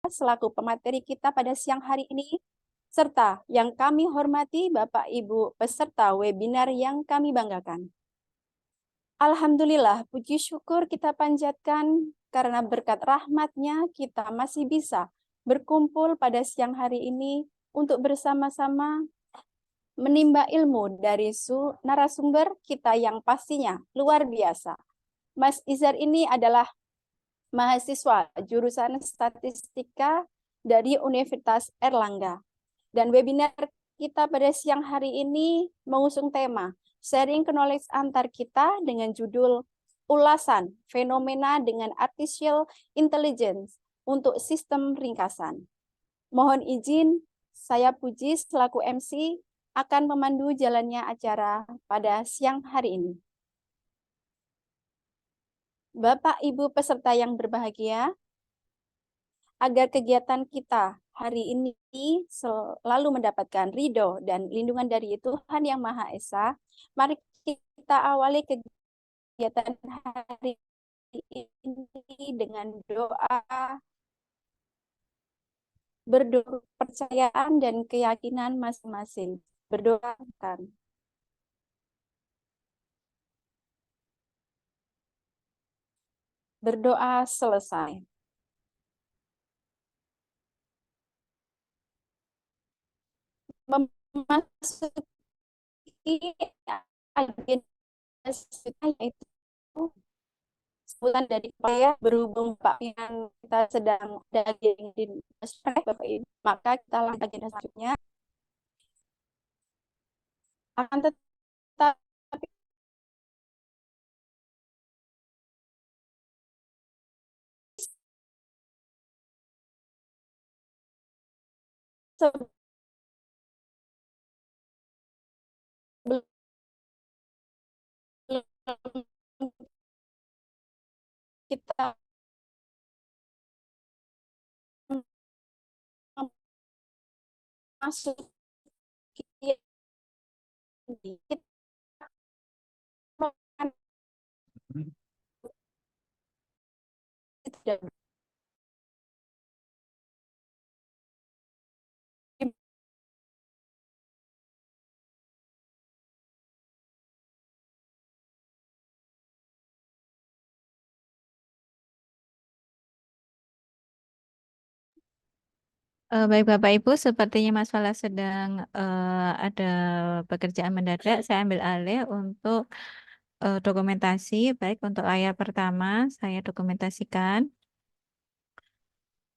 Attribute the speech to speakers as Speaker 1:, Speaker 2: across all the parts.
Speaker 1: selaku pemateri kita pada siang hari ini, serta yang kami hormati Bapak Ibu peserta webinar yang kami banggakan. Alhamdulillah, puji syukur kita panjatkan karena berkat rahmat-Nya kita masih bisa berkumpul pada siang hari ini untuk bersama-sama menimba ilmu dari narasumber kita yang pastinya luar biasa. Mas Izar ini adalah mahasiswa jurusan Statistika dari Universitas Erlangga. Dan webinar kita pada siang hari ini mengusung tema Sharing Knowledge antar kita dengan judul Ulasan Fenomena dengan Artificial Intelligence untuk Sistem Ringkasan. Mohon izin, saya Puji selaku MC akan memandu jalannya acara pada siang hari ini. Bapak, Ibu peserta yang berbahagia, agar kegiatan kita hari ini selalu mendapatkan ridho dan lindungan dari Tuhan Yang Maha Esa, mari kita awali kegiatan hari ini dengan doa, berdoa, kepercayaan dan keyakinan masing-masing. Berdoakan. Berdoa selesai. Memasuki agenda yaitu sebutan dari saya berhubung Pak Pian kita sedang ada agenda di Bapak Ibu, maka kita lanjut agenda selanjutnya. Akan tetapi sebelum kita masuk kita tidak
Speaker 2: Baik Bapak Ibu, sepertinya Mas Fala sedang ada pekerjaan mendadak. Saya ambil alih untuk dokumentasi. Baik, untuk layar pertama saya dokumentasikan.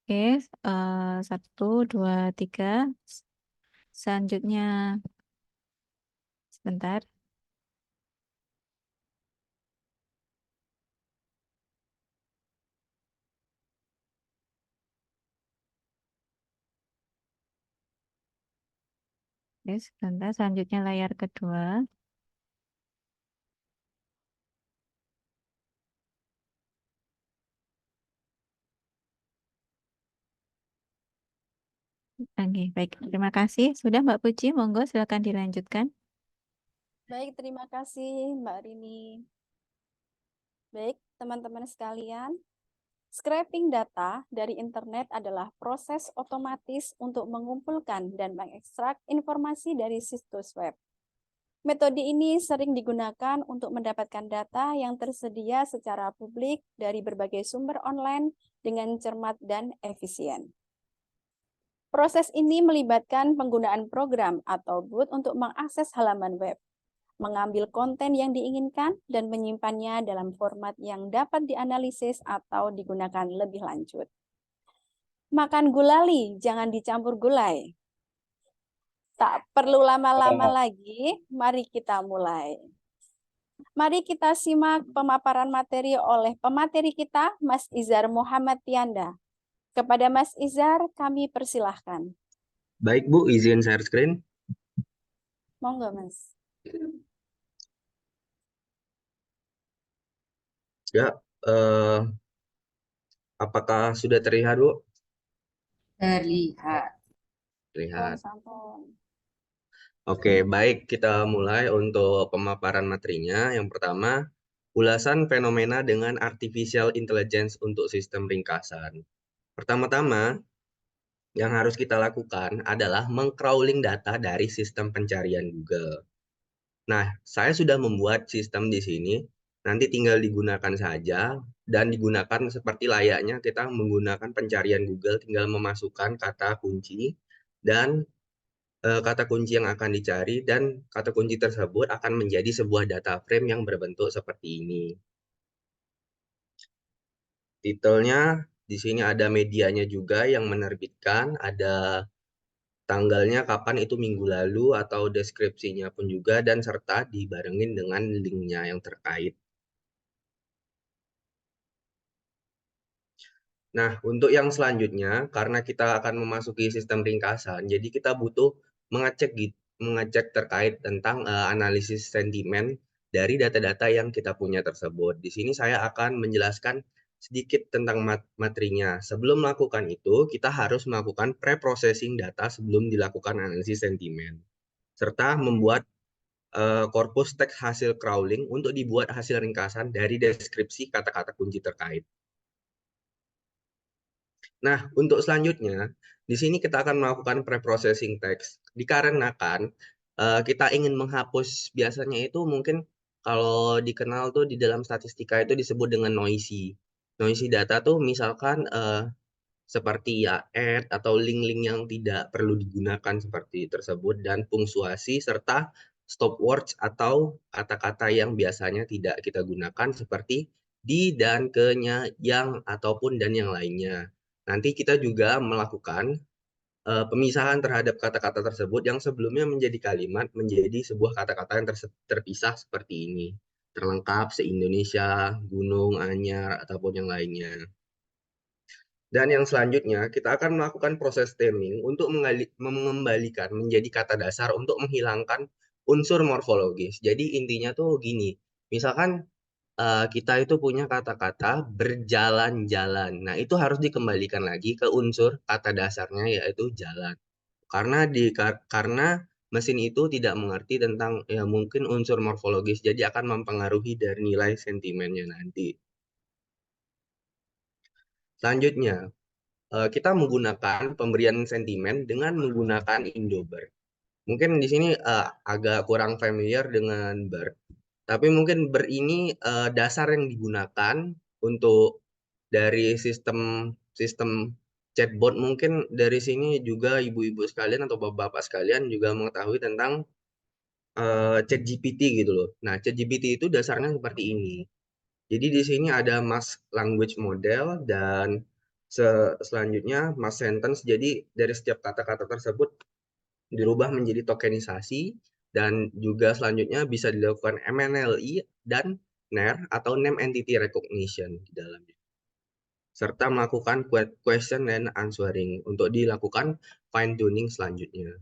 Speaker 2: Oke, 1, 2, 3. Selanjutnya, sebentar. Oke, sebentar. Selanjutnya layar kedua. Oke, baik. Terima kasih. Sudah Mbak Puji, monggo silakan dilanjutkan.
Speaker 1: baik, terima kasih Mbak Rini. Baik, teman-teman sekalian, scraping data dari internet adalah proses otomatis untuk mengumpulkan dan mengekstrak informasi dari situs web. Metode ini sering digunakan untuk mendapatkan data yang tersedia secara publik dari berbagai sumber online dengan cermat dan efisien. Proses ini melibatkan penggunaan program atau bot untuk mengakses halaman web, mengambil konten yang diinginkan, dan menyimpannya dalam format yang dapat dianalisis atau digunakan lebih lanjut. Makan gulali, jangan dicampur gulai. Tak perlu lama-lama lagi, mari kita mulai. Mari kita simak pemaparan materi oleh pemateri kita, Mas Izar Muhammad Tianda. Kepada Mas Izar, kami persilahkan.
Speaker 3: Baik Bu, izin share screen.
Speaker 1: Monggo Mas.
Speaker 3: Ya, apakah sudah terlihat Bu?
Speaker 4: Terlihat.
Speaker 3: Terlihat.
Speaker 1: Sampun.
Speaker 3: Oke, baik, kita mulai untuk pemaparan materinya. Yang pertama, ulasan fenomena dengan artificial intelligence untuk sistem ringkasan. Pertama-tama, yang harus kita lakukan adalah meng-crawling data dari sistem pencarian Google. Nah, saya sudah membuat sistem di sini, nanti tinggal digunakan saja dan digunakan seperti layaknya kita menggunakan pencarian Google, tinggal memasukkan kata kunci dan kata kunci yang akan dicari, dan kata kunci tersebut akan menjadi sebuah data frame yang berbentuk seperti ini. Titelnya di sini ada medianya juga yang menerbitkan, ada tanggalnya kapan itu minggu lalu atau deskripsinya pun juga, dan serta dibarengin dengan linknya yang terkait. Nah, untuk yang selanjutnya, karena kita akan memasuki sistem ringkasan, jadi kita butuh mengecek terkait tentang analisis sentimen dari data-data yang kita punya tersebut. Di sini saya akan menjelaskan sedikit tentang materinya. Sebelum melakukan itu, kita harus melakukan pre-processing data sebelum dilakukan analisis sentimen, serta membuat korpus teks hasil crawling untuk dibuat hasil ringkasan dari deskripsi kata-kata kunci terkait. Nah, untuk selanjutnya, di sini kita akan melakukan pre-processing text. Dikarenakan kita ingin menghapus, biasanya itu mungkin kalau dikenal tuh di dalam statistika itu disebut dengan noisy. Noisy data tuh misalkan seperti ya add atau link-link yang tidak perlu digunakan seperti tersebut, dan punktuasi serta stop words atau kata-kata yang biasanya tidak kita gunakan seperti di, dan, ke-nya, yang, ataupun, dan yang lainnya. Nanti kita juga melakukan pemisahan terhadap kata-kata tersebut yang sebelumnya menjadi kalimat menjadi sebuah kata-kata yang terpisah seperti ini. Terlengkap, se-Indonesia, gunung, anyar, ataupun yang lainnya. Dan yang selanjutnya, kita akan melakukan proses stemming untuk mengembalikan menjadi kata dasar untuk menghilangkan unsur morfologis. Jadi intinya tuh gini, misalkan kita itu punya kata-kata berjalan-jalan. Nah, itu harus dikembalikan lagi ke unsur kata dasarnya, yaitu jalan. Karena mesin itu tidak mengerti tentang ya mungkin unsur morfologis, jadi akan mempengaruhi dari nilai sentimennya nanti. Selanjutnya, kita menggunakan pemberian sentimen dengan menggunakan Indobird. Mungkin di sini agak kurang familiar dengan Bird, tapi mungkin Bird ini dasar yang digunakan untuk dari sistem chatbot. Mungkin dari sini juga ibu-ibu sekalian atau bapak-bapak sekalian juga mengetahui tentang ChatGPT gitu loh. Nah, ChatGPT itu dasarnya seperti ini. Jadi di sini ada mass language model dan selanjutnya mass sentence. Jadi dari setiap kata-kata tersebut dirubah menjadi tokenisasi, dan juga selanjutnya bisa dilakukan MNLI dan NER atau Name Entity Recognition di dalamnya. Serta melakukan question and answering untuk dilakukan fine tuning selanjutnya.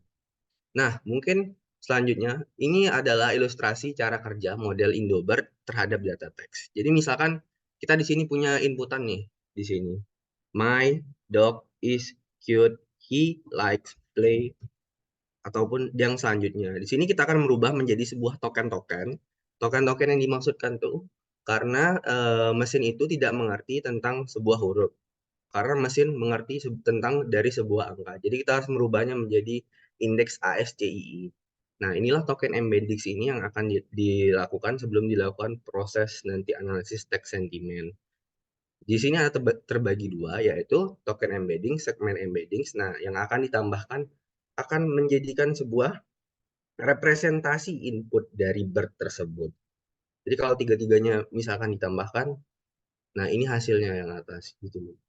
Speaker 3: Nah, mungkin selanjutnya, ini adalah ilustrasi cara kerja model Indobird terhadap data teks. Jadi misalkan kita di sini punya inputan nih, di sini. My dog is cute, he likes play, ataupun yang selanjutnya. Di sini kita akan merubah menjadi sebuah token-token. Token-token yang dimaksudkan tuh karena mesin itu tidak mengerti tentang sebuah huruf, karena mesin mengerti tentang dari sebuah angka. Jadi kita harus merubahnya menjadi indeks ASCII. Nah, inilah token embeddings ini yang akan dilakukan sebelum dilakukan proses nanti analisis text sentiment. Di sini ada terbagi dua, yaitu token embedding, segmen embeddings. Nah, yang akan ditambahkan akan menjadikan sebuah representasi input dari Bird tersebut. Jadi kalau tiga-tiganya misalkan ditambahkan, nah ini hasilnya yang atas gitu.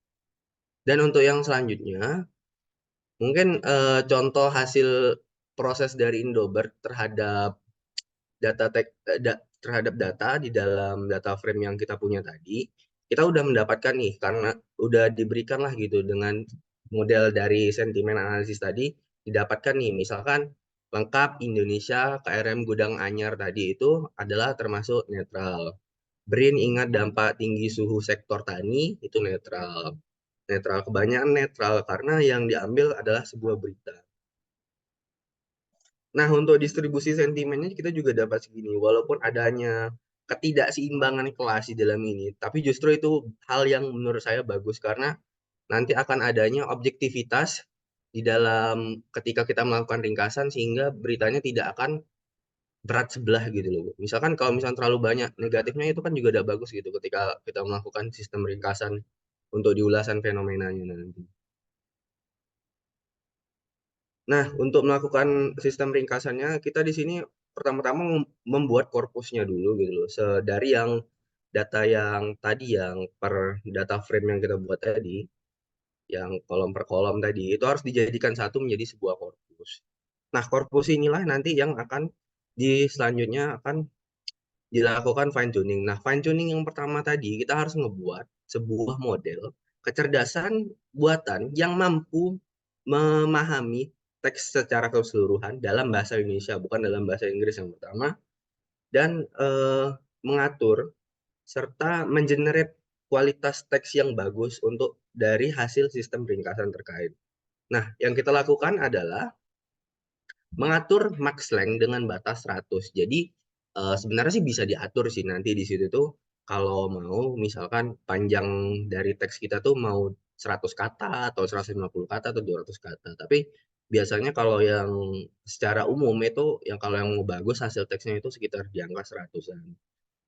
Speaker 3: Dan untuk yang selanjutnya, mungkin contoh hasil proses dari Indobird terhadap terhadap data di dalam data frame yang kita punya tadi, kita udah mendapatkan nih, karena udah diberikan lah gitu dengan model dari sentimen analisis tadi, didapatkan nih misalkan lengkap Indonesia, KRM Gudang Anyar tadi itu adalah termasuk netral. BRIN ingat dampak tinggi suhu sektor tani itu netral. Netral, kebanyakan netral karena yang diambil adalah sebuah berita. Nah, untuk distribusi sentimennya kita juga dapat segini, walaupun adanya ketidakseimbangan kelas di dalam ini, tapi justru itu hal yang menurut saya bagus karena nanti akan adanya objektivitas di dalam ketika kita melakukan ringkasan sehingga beritanya tidak akan berat sebelah gitu loh, Bu. Misalkan kalau misalnya terlalu banyak negatifnya itu kan juga tidak bagus gitu ketika kita melakukan sistem ringkasan untuk di ulasan fenomenanya nanti. Nah, untuk melakukan sistem ringkasannya, kita di sini pertama-tama membuat korpusnya dulu gitu loh. Dari yang data yang tadi yang per data frame yang kita buat tadi, yang kolom per kolom tadi, itu harus dijadikan satu menjadi sebuah korpus. Nah, korpus inilah nanti yang akan selanjutnya akan dilakukan fine tuning. Nah, fine tuning yang pertama tadi kita harus ngebuat sebuah model kecerdasan buatan yang mampu memahami teks secara keseluruhan dalam bahasa Indonesia, bukan dalam bahasa Inggris yang pertama, dan mengatur serta mengenerate kualitas teks yang bagus untuk dari hasil sistem ringkasan terkait. Nah, yang kita lakukan adalah mengatur max length dengan batas 100. Jadi sebenarnya sih bisa diatur sih nanti di situ tuh kalau mau misalkan panjang dari teks kita tuh mau 100 kata atau 150 kata atau 200 kata. Tapi biasanya kalau yang secara umum itu yang kalau yang mau bagus hasil teksnya itu sekitar di angka 100-an.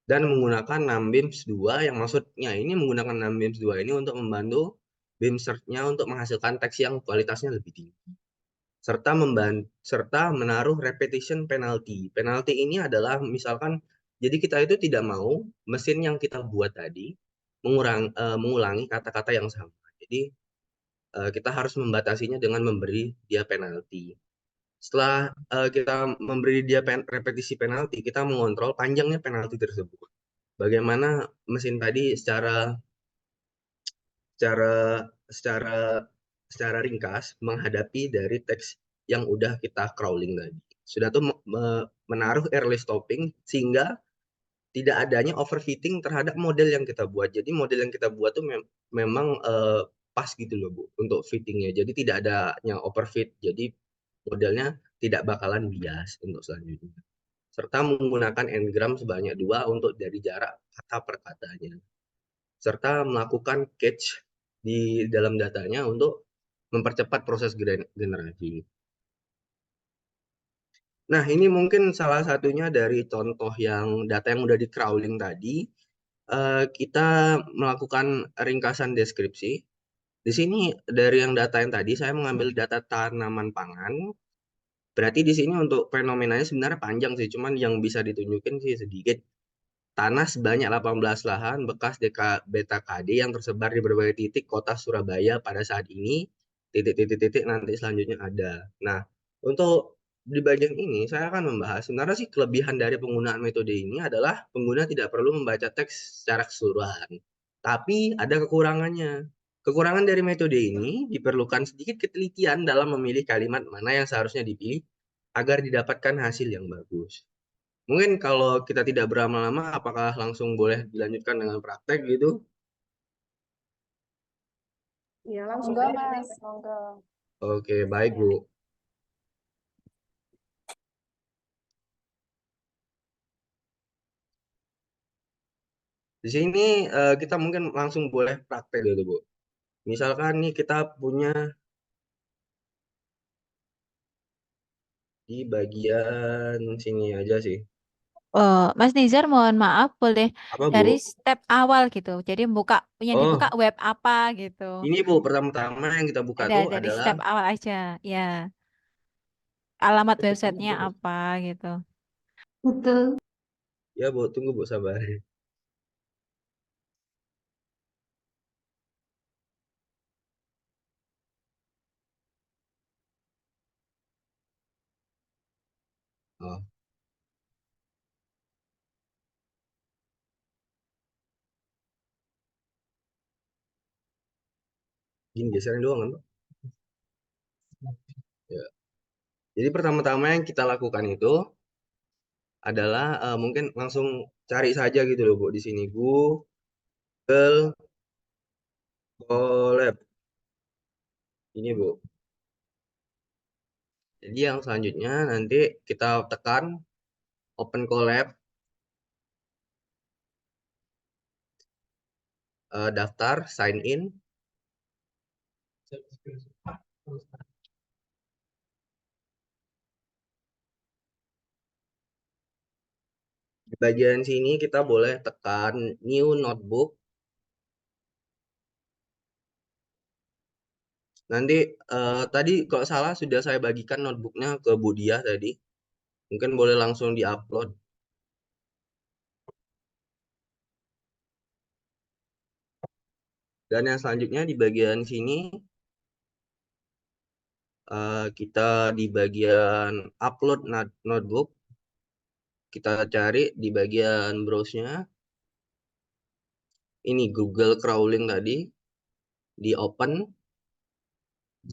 Speaker 3: Dan menggunakan 6beams 2 yang maksudnya ini menggunakan 6beams 2 ini untuk membantu beam search-nya untuk menghasilkan teks yang kualitasnya lebih tinggi serta menaruh repetition penalty. Penalty ini adalah misalkan jadi kita itu tidak mau mesin yang kita buat tadi mengulangi kata-kata yang sama. Jadi kita harus membatasinya dengan memberi dia penalty. Setelah kita memberi dia repetisi penalty, kita mengontrol panjangnya penalty tersebut. Bagaimana mesin tadi secara secara secara secara ringkas menghadapi dari teks yang udah kita crawling tadi. Sudah tuh menaruh early stopping sehingga tidak adanya overfitting terhadap model yang kita buat. Jadi model yang kita buat tuh memang pas gitu loh Bu untuk fittingnya. Jadi tidak adanya overfit. Jadi modelnya tidak bakalan bias untuk selanjutnya. Serta menggunakan n-gram sebanyak 2 untuk dari jarak kata per katanya. Serta melakukan cache di dalam datanya untuk mempercepat proses generasi. Nah, ini mungkin salah satunya dari contoh yang data yang udah di crawling tadi. Kita melakukan ringkasan deskripsi. Di sini dari yang data yang tadi saya mengambil data tanaman pangan. Berarti di sini untuk fenomenanya sebenarnya panjang sih, cuman yang bisa ditunjukin sih sedikit. Tanah sebanyak 18 lahan bekas beta KD yang tersebar di berbagai titik kota Surabaya pada saat ini. Titik-titik nanti selanjutnya ada. Nah, untuk di bagian ini saya akan membahas sebenarnya sih kelebihan dari penggunaan metode ini adalah pengguna tidak perlu membaca teks secara keseluruhan. Tapi ada kekurangannya. Kekurangan dari metode ini diperlukan sedikit ketelitian dalam memilih kalimat mana yang seharusnya dipilih agar didapatkan hasil yang bagus. Mungkin kalau kita tidak berlama-lama, apakah langsung boleh dilanjutkan dengan praktek gitu?
Speaker 4: Iya, langsung
Speaker 1: Monggo
Speaker 4: aja.
Speaker 1: Mas, monggo.
Speaker 3: Oke, baik Bu. Di sini kita mungkin langsung boleh praktek dulu Bu. Misalkan nih kita punya di bagian sini aja sih.
Speaker 2: Oh, Mas Nizar, mohon maaf, boleh
Speaker 3: Apa Bu?
Speaker 2: dari step awal gitu. Jadi yang dibuka
Speaker 3: Oh,
Speaker 2: web apa gitu.
Speaker 3: ini Bu, pertama-tama yang kita buka
Speaker 2: Ada
Speaker 3: tuh
Speaker 2: dari
Speaker 3: adalah
Speaker 2: step awal aja, ya. Alamat
Speaker 3: tunggu,
Speaker 2: websitenya
Speaker 3: Bu.
Speaker 2: apa gitu.
Speaker 4: Betul.
Speaker 3: Ya Bu, tunggu Bu, sabar. Oh, gini geserin doang kan Pak? Ya. Jadi pertama-tama yang kita lakukan itu adalah mungkin langsung cari saja gitu loh Bu di sini Google Colab ini Bu. Jadi yang selanjutnya nanti kita tekan Open Collab, daftar, sign in. bagian sini kita boleh tekan new notebook. Nanti tadi kalau salah sudah saya bagikan notebooknya ke Budia tadi. Mungkin boleh langsung diupload. Dan yang selanjutnya di bagian sini kita di bagian upload notebook. Kita cari di bagian browse-nya. Ini Google crawling tadi. Di open.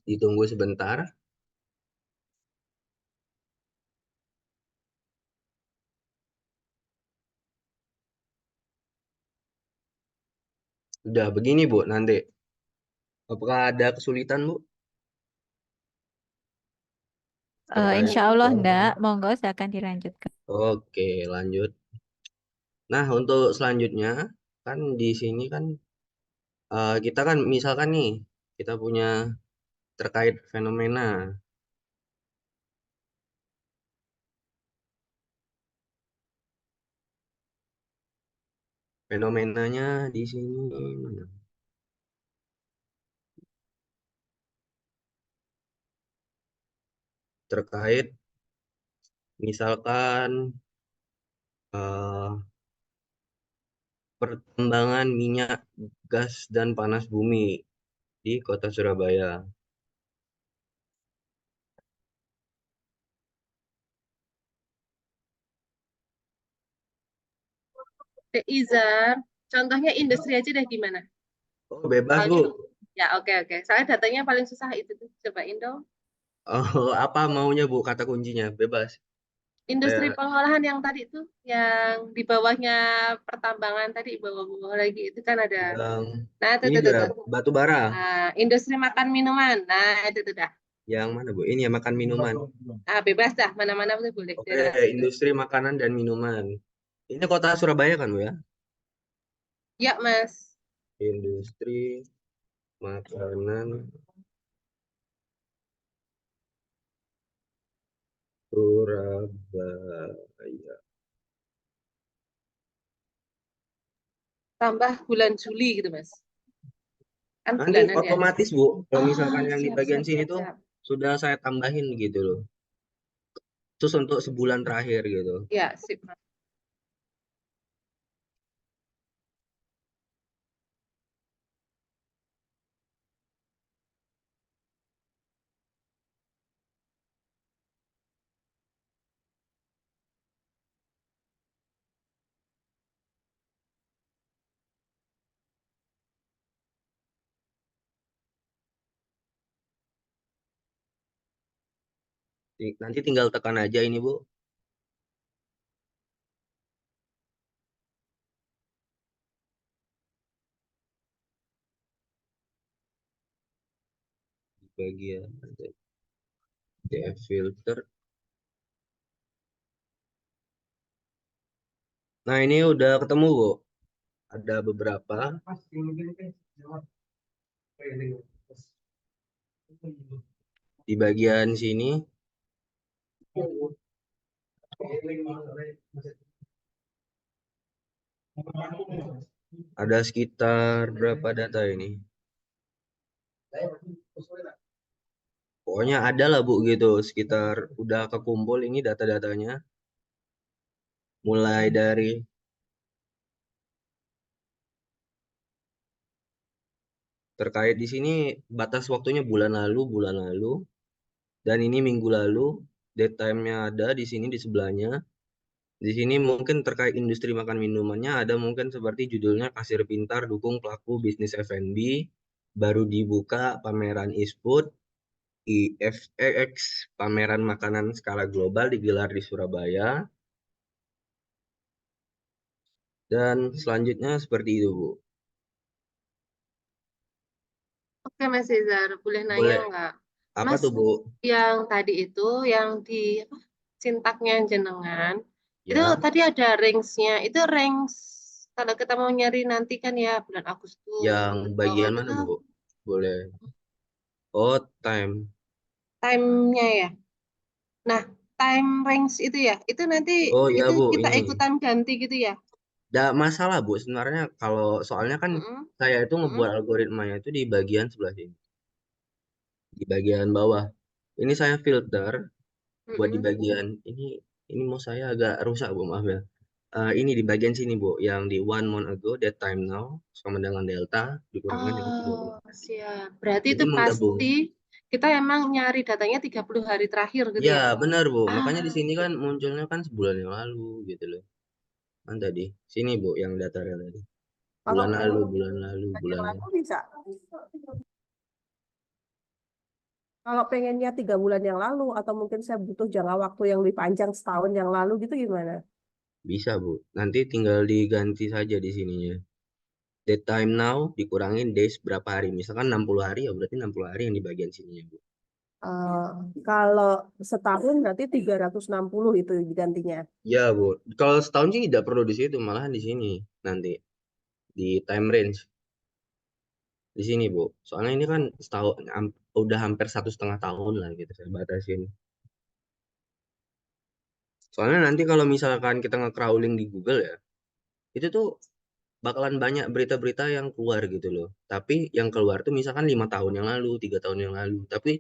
Speaker 3: Ditunggu sebentar. Udah begini Bu nanti. Apakah ada kesulitan Bu?
Speaker 2: Insya Allah enggak, monggo silakan dilanjutkan.
Speaker 3: Oke, lanjut. Nah, untuk selanjutnya kan di sini kan kita kan misalkan nih kita punya terkait fenomena. Fenomenanya di sini mana? Terkait misalkan pertambangan minyak, gas, dan panas bumi di Kota Surabaya.
Speaker 4: Izar, contohnya industri aja deh gimana?
Speaker 3: Oh, bebas Bu.
Speaker 4: Ya, oke. Soalnya datanya paling susah itu tuh. Coba Indo.
Speaker 3: Oh, apa maunya Bu kata kuncinya? Bebas.
Speaker 4: Industri
Speaker 3: Saya
Speaker 4: pengolahan yang tadi itu, yang di bawahnya pertambangan tadi, bawah-bawah lagi itu kan ada.
Speaker 3: yang
Speaker 4: Nah,
Speaker 3: ini
Speaker 4: tuh.
Speaker 3: dia batu bara.
Speaker 4: Nah, industri makan minuman. Nah, itu tuh dah.
Speaker 3: Yang mana Bu? Ini ya makan minuman.
Speaker 4: Ah, bebas dah, mana-mana tuh boleh.
Speaker 3: Oke, industri makanan dan minuman. Ini Kota Surabaya kan Bu ya?
Speaker 4: Ya, Mas.
Speaker 3: Industri makanan Surabaya.
Speaker 4: Tambah bulan Juli gitu, Mas. Kan
Speaker 3: Nanti
Speaker 4: bulanan ya.
Speaker 3: otomatis Bu, kalau misalkan yang di
Speaker 4: Siap,
Speaker 3: bagian
Speaker 4: siap,
Speaker 3: sini
Speaker 4: siap,
Speaker 3: tuh
Speaker 4: siap.
Speaker 3: sudah saya tambahin gitu loh. Terus untuk sebulan terakhir gitu.
Speaker 4: Ya, sip, Mas.
Speaker 3: Nanti tinggal tekan aja ini Bu. Di bagian DF filter. Nah ini udah ketemu Bu. Ada beberapa. Di bagian sini. Ada sekitar berapa data ini? Pokoknya ada lah Bu gitu, sekitar udah kekumpul ini data-datanya. Mulai dari terkait di sini batas waktunya bulan lalu, dan ini minggu lalu, date time-nya ada di sini di sebelahnya. Di sini mungkin terkait industri makan minumannya ada mungkin seperti judulnya Kasir Pintar Dukung Pelaku Bisnis F&B, baru dibuka pameran e-food, IFEX, pameran makanan skala global digelar di Surabaya. Dan selanjutnya seperti itu, Bu.
Speaker 4: Oke, Mas Cesar, boleh nanya
Speaker 3: Boleh.
Speaker 4: nggak?
Speaker 3: Apa
Speaker 4: Mas,
Speaker 3: tuh, Bu?
Speaker 4: yang tadi itu, yang di apa, sintaknya jenengan, itu
Speaker 3: Ya,
Speaker 4: tadi ada range-nya. Itu range, kalau kita mau nyari nanti kan ya, bulan
Speaker 3: yang
Speaker 4: Agustus. Oh,
Speaker 3: bagian mana,
Speaker 4: itu
Speaker 3: Bu? Boleh. Oh, time.
Speaker 4: time-nya ya. Nah, time range itu ya. Itu nanti
Speaker 3: Oh ya
Speaker 4: itu
Speaker 3: Bu,
Speaker 4: kita
Speaker 3: ini
Speaker 4: ikutan ganti gitu ya.
Speaker 3: nggak masalah Bu. Sebenarnya kalau soalnya kan
Speaker 4: Mm-mm,
Speaker 3: saya itu
Speaker 4: mm-mm,
Speaker 3: ngebuat algoritmanya itu di bagian sebelah sini, di bagian bawah. Ini saya filter buat di
Speaker 4: mm-mm.
Speaker 3: bagian ini. Ini mau saya agak rusak Bu, maaf ya. Ini di bagian sini Bu, yang di one month ago, that time now, sama dengan delta dikurangin dengan 30.
Speaker 4: Oh, siap. Berarti
Speaker 3: Jadi
Speaker 4: itu
Speaker 3: menggabung.
Speaker 4: pasti kita emang nyari datanya 30 hari terakhir gitu
Speaker 3: Ya
Speaker 4: ya.
Speaker 3: benar Bu, makanya di
Speaker 4: Ah,
Speaker 3: sini kan
Speaker 4: gitu.
Speaker 3: munculnya kan sebulan yang lalu gitu loh. Kan tadi sini Bu yang data real tadi.
Speaker 5: Kalau
Speaker 3: Bulan lalu,
Speaker 5: pengen
Speaker 3: bulan lalu,
Speaker 5: yang
Speaker 3: bulan
Speaker 5: lalu
Speaker 3: lalu.
Speaker 5: bisa. Kalau pengennya 3 bulan yang lalu atau mungkin saya butuh jangka waktu yang lebih panjang setahun yang lalu gitu gimana?
Speaker 3: Bisa Bu. Nanti tinggal diganti saja di sininya. That time now dikurangin days berapa hari. Misalkan 60 hari ya berarti 60 hari yang di bagian sininya Bu.
Speaker 5: Eh, Kalau setahun berarti 360 itu digantinya.
Speaker 3: Ya Bu. Kalau setahun sih tidak perlu di situ, malahan di sini nanti di time range di sini Bu. Soalnya ini kan setahun udah hampir 1,5 tahun lah gitu saya batasin. Soalnya nanti kalau misalkan kita nge-crawling di Google ya, itu tuh bakalan banyak berita-berita yang keluar gitu loh. Tapi yang keluar tuh misalkan 5 tahun yang lalu, 3 tahun yang lalu. Tapi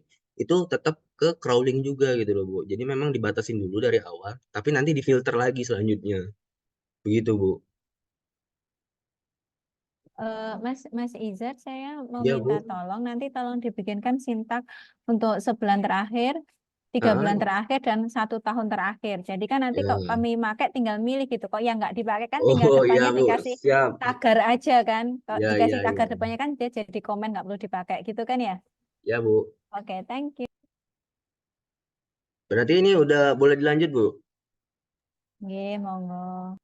Speaker 3: itu tetap ke crawling juga gitu loh Bu. Jadi memang dibatasin dulu dari awal, tapi nanti difilter lagi selanjutnya. Begitu Bu.
Speaker 2: Mas Mas Izar, saya mau
Speaker 3: Ya
Speaker 2: minta
Speaker 3: Bu.
Speaker 2: tolong nanti tolong dibikinkan sintak untuk sebulan terakhir, 3 bulan
Speaker 3: Ah,
Speaker 2: terakhir dan 1 tahun terakhir. Jadi kan nanti kok
Speaker 3: ya.
Speaker 2: kami pakai tinggal milih gitu. Kok yang nggak dipakai kan tinggal
Speaker 3: Oh ya
Speaker 2: depannya
Speaker 3: Bu,
Speaker 2: dikasih
Speaker 3: siap.
Speaker 2: tagar aja kan. Kalau
Speaker 3: Ya
Speaker 2: dikasih
Speaker 3: ya
Speaker 2: tagar
Speaker 3: ya.
Speaker 2: depannya kan dia jadi komen nggak perlu dipakai gitu kan ya.
Speaker 3: Ya Bu.
Speaker 2: Oke, thank you.
Speaker 3: Berarti ini udah boleh dilanjut Bu.
Speaker 2: Nggih, monggo.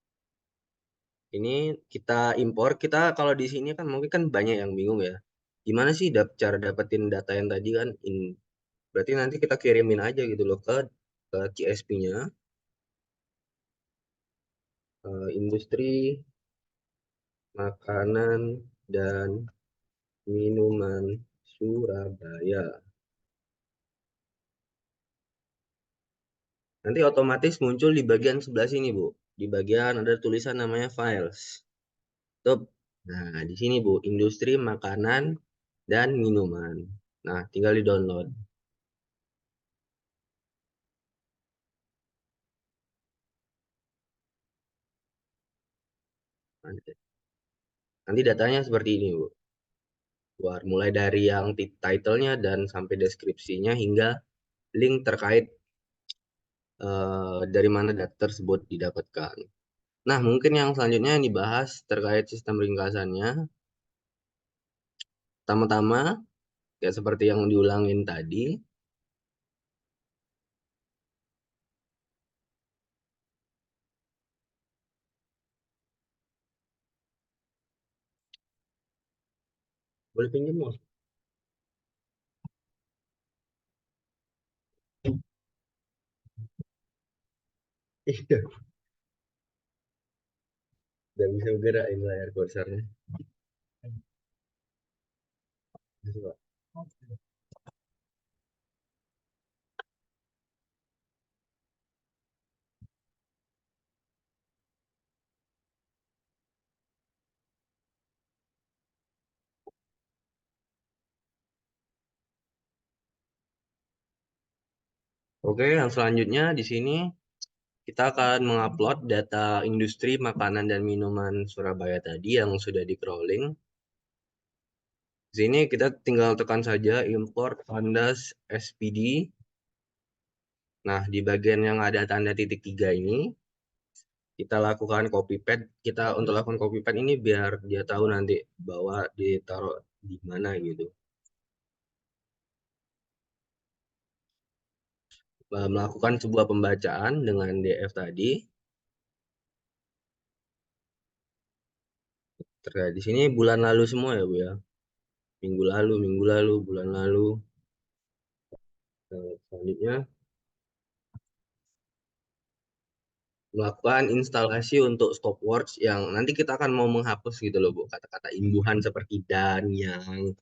Speaker 3: Ini kita impor. Kita kalau di sini kan mungkin kan banyak yang bingung ya. Gimana sih cara dapetin data yang tadi kan? Berarti nanti kita kirimin aja gitu loh ke CSP-nya, industri makanan dan minuman Surabaya. Nanti otomatis muncul di bagian sebelah sini, Bu. Di bagian ada tulisan namanya files. Tuh. Nah, di sini, Bu, industri makanan dan minuman. Nah, tinggal di-download. Nanti datanya seperti ini, Bu. Keluar mulai dari yang title-nya dan sampai deskripsinya hingga link terkait dari mana data tersebut didapatkan. Nah, mungkin yang selanjutnya yang dibahas terkait sistem ringkasannya. Pertama-tama, ya seperti yang diulangin tadi, boleh pinjam Mas? Iya, udah bisa bergerak ini layar kursornya. Bisa, Pak. Oke, yang selanjutnya di sini kita akan mengupload data industri makanan dan minuman Surabaya tadi yang sudah di crawling. Di sini kita tinggal tekan saja import pandas SPD. Nah, di bagian yang ada tanda titik 3 ini, kita lakukan copy paste. Kita untuk lakukan copy paste ini biar dia tahu nanti bahwa ditaruh di mana gitu. Melakukan sebuah pembacaan dengan DF tadi. Terkait di sini bulan lalu semua ya Bu ya. Minggu lalu, bulan lalu. Selanjutnya melakukan instalasi untuk stopwatch yang nanti kita akan mau menghapus gitu loh Bu. Kata-kata imbuhan seperti dan, yang,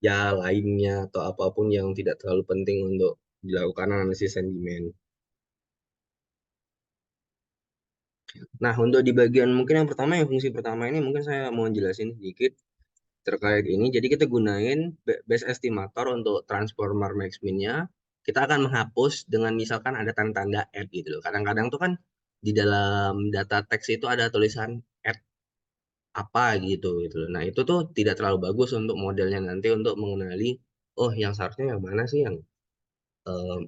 Speaker 3: ya lainnya atau apapun yang tidak terlalu penting untuk dilakukan analisis sentimen. Nah, untuk di bagian mungkin yang pertama, yang fungsi pertama ini mungkin saya mau jelasin sedikit terkait ini. Jadi kita gunain base estimator untuk transformer max min-nya. Kita akan menghapus dengan misalkan ada tanda-tanda add gitu loh. Kadang-kadang tuh kan di dalam data teks itu ada tulisan add apa gitu loh. Nah, itu tuh tidak terlalu bagus untuk modelnya nanti untuk mengenali oh yang seharusnya yang mana sih eh,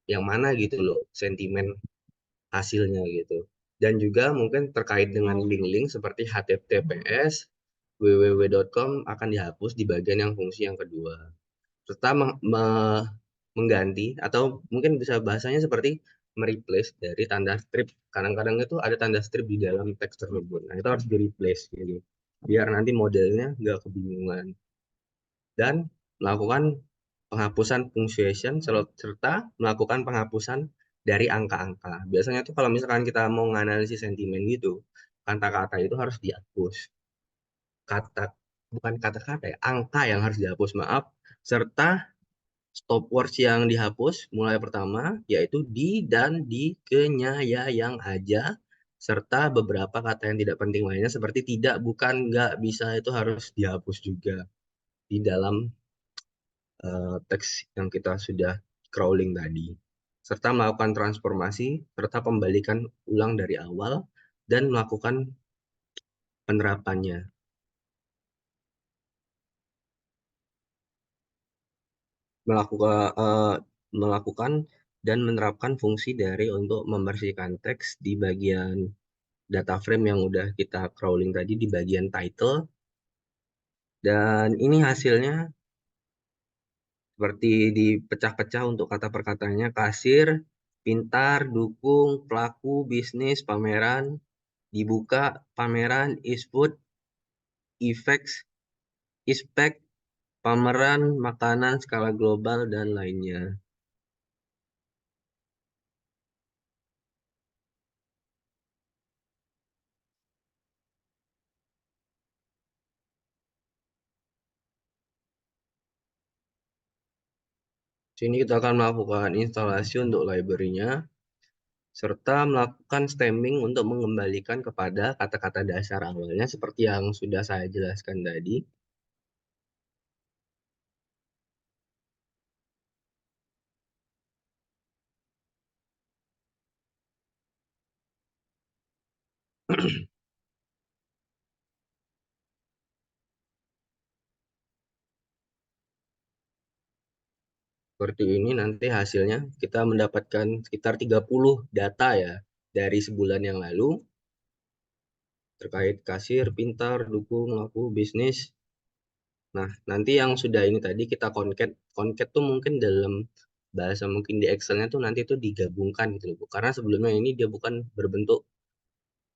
Speaker 3: yang mana gitu loh sentimen hasilnya gitu. Dan juga mungkin terkait dengan link-link seperti HTTPS, www.com akan dihapus di bagian yang fungsi yang kedua. Serta mengganti atau mungkin bisa bahasanya seperti mereplace dari tanda strip. Kadang-kadang itu ada tanda strip di dalam teks tersebut. Nah, itu harus di-replace gitu. Biar nanti modelnya nggak kebingungan. Dan melakukan penghapusan punctuation serta melakukan penghapusan dari angka-angka. Biasanya tuh kalau misalkan kita mau menganalisis sentimen gitu, kata-kata itu harus dihapus. Kata bukan kata-kata ya, angka yang harus dihapus, maaf, serta stop words yang dihapus mulai pertama yaitu di dan di, kenya, ya, yang, aja, serta beberapa kata yang tidak penting lainnya seperti tidak, bukan, nggak, bisa itu harus dihapus juga di dalam teks yang kita sudah crawling tadi, serta melakukan transformasi, serta pembalikan ulang dari awal, dan melakukan penerapannya. Melakukan dan menerapkan fungsi dari untuk membersihkan teks di bagian data frame yang udah kita crawling tadi di bagian title. Dan ini hasilnya seperti dipecah-pecah untuk kata per katanya: kasir, pintar, dukung, pelaku, bisnis, pameran, dibuka, pameran, isfood, effects, ispek, pameran, makanan, skala global, dan lainnya. Sini kita akan melakukan instalasi untuk library-nya, serta melakukan stemming untuk mengembalikan kepada kata-kata dasar awalnya seperti yang sudah saya jelaskan tadi. Seperti ini nanti hasilnya kita mendapatkan sekitar 30 data ya dari sebulan yang lalu terkait kasir, pintar, dukung, laku, bisnis. Nah, nanti yang sudah ini tadi kita concat. Concat tuh mungkin dalam bahasa mungkin di Excel-nya tuh nanti tuh digabungkan gitu loh, Bu. Karena sebelumnya ini dia bukan berbentuk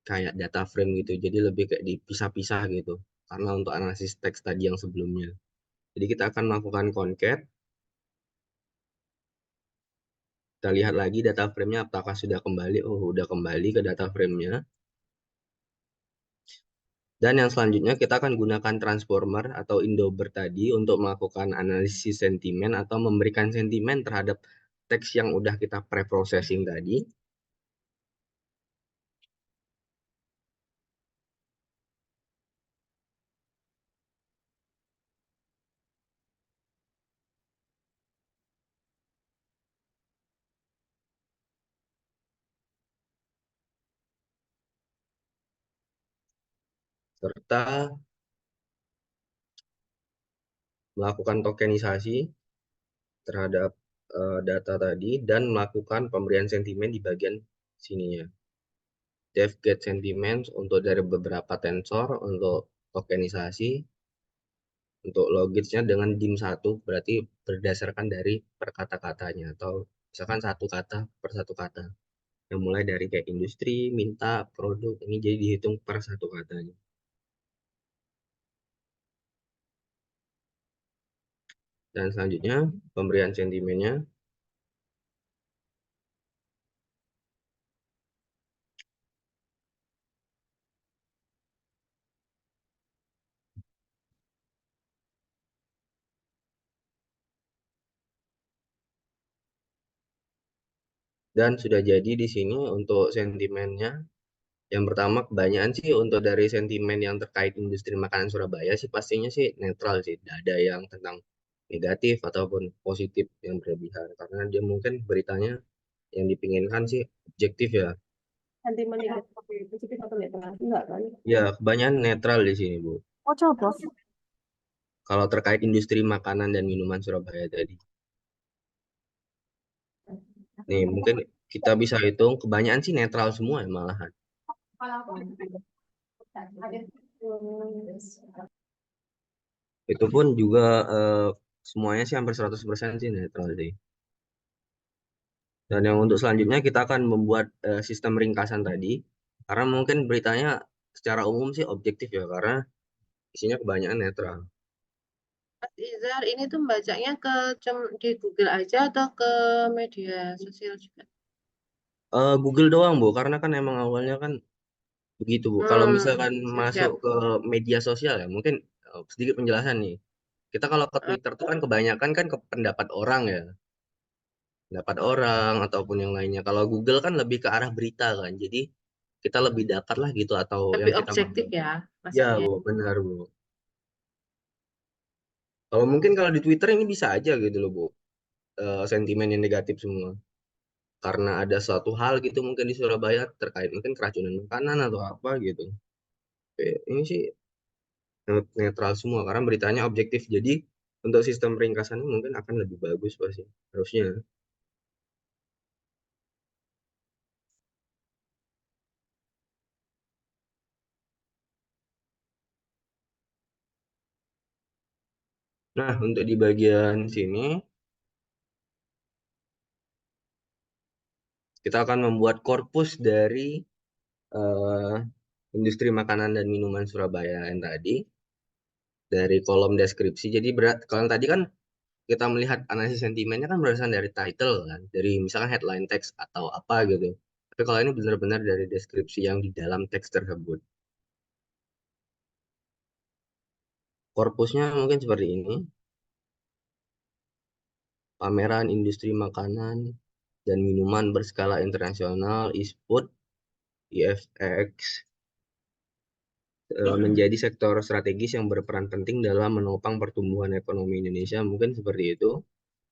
Speaker 3: kayak data frame gitu. Jadi lebih kayak dipisah-pisah gitu. Karena untuk analisis teks tadi yang sebelumnya. Jadi kita akan melakukan concat. Kita lihat lagi data frame-nya apakah sudah kembali. Oh, udah kembali ke data frame-nya. Dan yang selanjutnya kita akan gunakan transformer atau Indobert tadi untuk melakukan analisis sentimen atau memberikan sentimen terhadap teks yang udah kita pre-processing tadi. Serta melakukan tokenisasi terhadap data tadi dan melakukan pemberian sentimen di bagian sininya. Def get sentiment untuk dari beberapa tensor untuk tokenisasi, untuk logitsnya dengan dim 1 berarti berdasarkan dari per kata-katanya atau misalkan satu kata per satu kata. Yang mulai dari kayak industri, minta, produk, ini jadi dihitung per satu katanya. Dan selanjutnya pemberian sentimennya. Dan sudah jadi di sini untuk sentimennya. Yang pertama kebanyakan sih untuk dari sentimen yang terkait industri makanan Surabaya sih pastinya sih netral sih. Tidak ada yang tentang negatif ataupun positif yang berlebihan. Karena dia mungkin beritanya yang dipinginkan sih objektif ya.
Speaker 5: Sentimen negatif positif atau netral? Enggak kan?
Speaker 3: Ya kebanyakan netral di sini Bu.
Speaker 1: Oh, coba.
Speaker 3: Kalau terkait industri makanan dan minuman Surabaya tadi. Nih mungkin kita bisa hitung kebanyakan sih netral semua ya malahan. Itu pun juga semuanya sih hampir 100% sih netral sih. Dan yang untuk selanjutnya kita akan membuat sistem ringkasan tadi. Karena mungkin beritanya secara umum sih objektif ya, karena isinya kebanyakan netral.
Speaker 4: Mas Izar, ini tuh bacanya di Google aja atau ke media sosial juga?
Speaker 3: Google doang Bu, karena kan emang awalnya kan begitu Bu. Kalau misalkan masuk
Speaker 4: Siap.
Speaker 3: ke media sosial ya, mungkin sedikit penjelasan nih. Kita kalau ke Twitter tuh kan kebanyakan kan ke pendapat orang ya. Pendapat orang ataupun yang lainnya. Kalau Google kan lebih ke arah berita kan. Jadi kita lebih datar lah gitu atau
Speaker 4: Lebih
Speaker 3: yang kita
Speaker 4: objektif
Speaker 3: mau.
Speaker 4: ya,
Speaker 3: Ya
Speaker 4: maksudnya.
Speaker 3: Bu, benar Bu. Kalau mungkin kalau di Twitter ini bisa aja gitu loh Bu. Sentimen yang negatif semua. Karena ada suatu hal gitu mungkin di Surabaya terkait mungkin keracunan makanan atau apa gitu. Ini sih netral semua karena beritanya objektif. Jadi untuk sistem ringkasannya mungkin akan lebih bagus pasti. Harusnya. Nah, untuk di bagian sini kita akan membuat korpus dari eh, industri makanan dan minuman Surabaya yang tadi dari kolom deskripsi. Jadi berat kalau yang tadi kan kita melihat analisis sentimennya kan berdasarkan dari title kan, dari misalkan headline text atau apa gitu. Tapi kalau ini benar-benar dari deskripsi yang di dalam teks tersebut. Korpusnya mungkin seperti ini. Pameran industri makanan dan minuman berskala internasional ISPUD IFX menjadi sektor strategis yang berperan penting dalam menopang pertumbuhan ekonomi Indonesia. Mungkin seperti itu.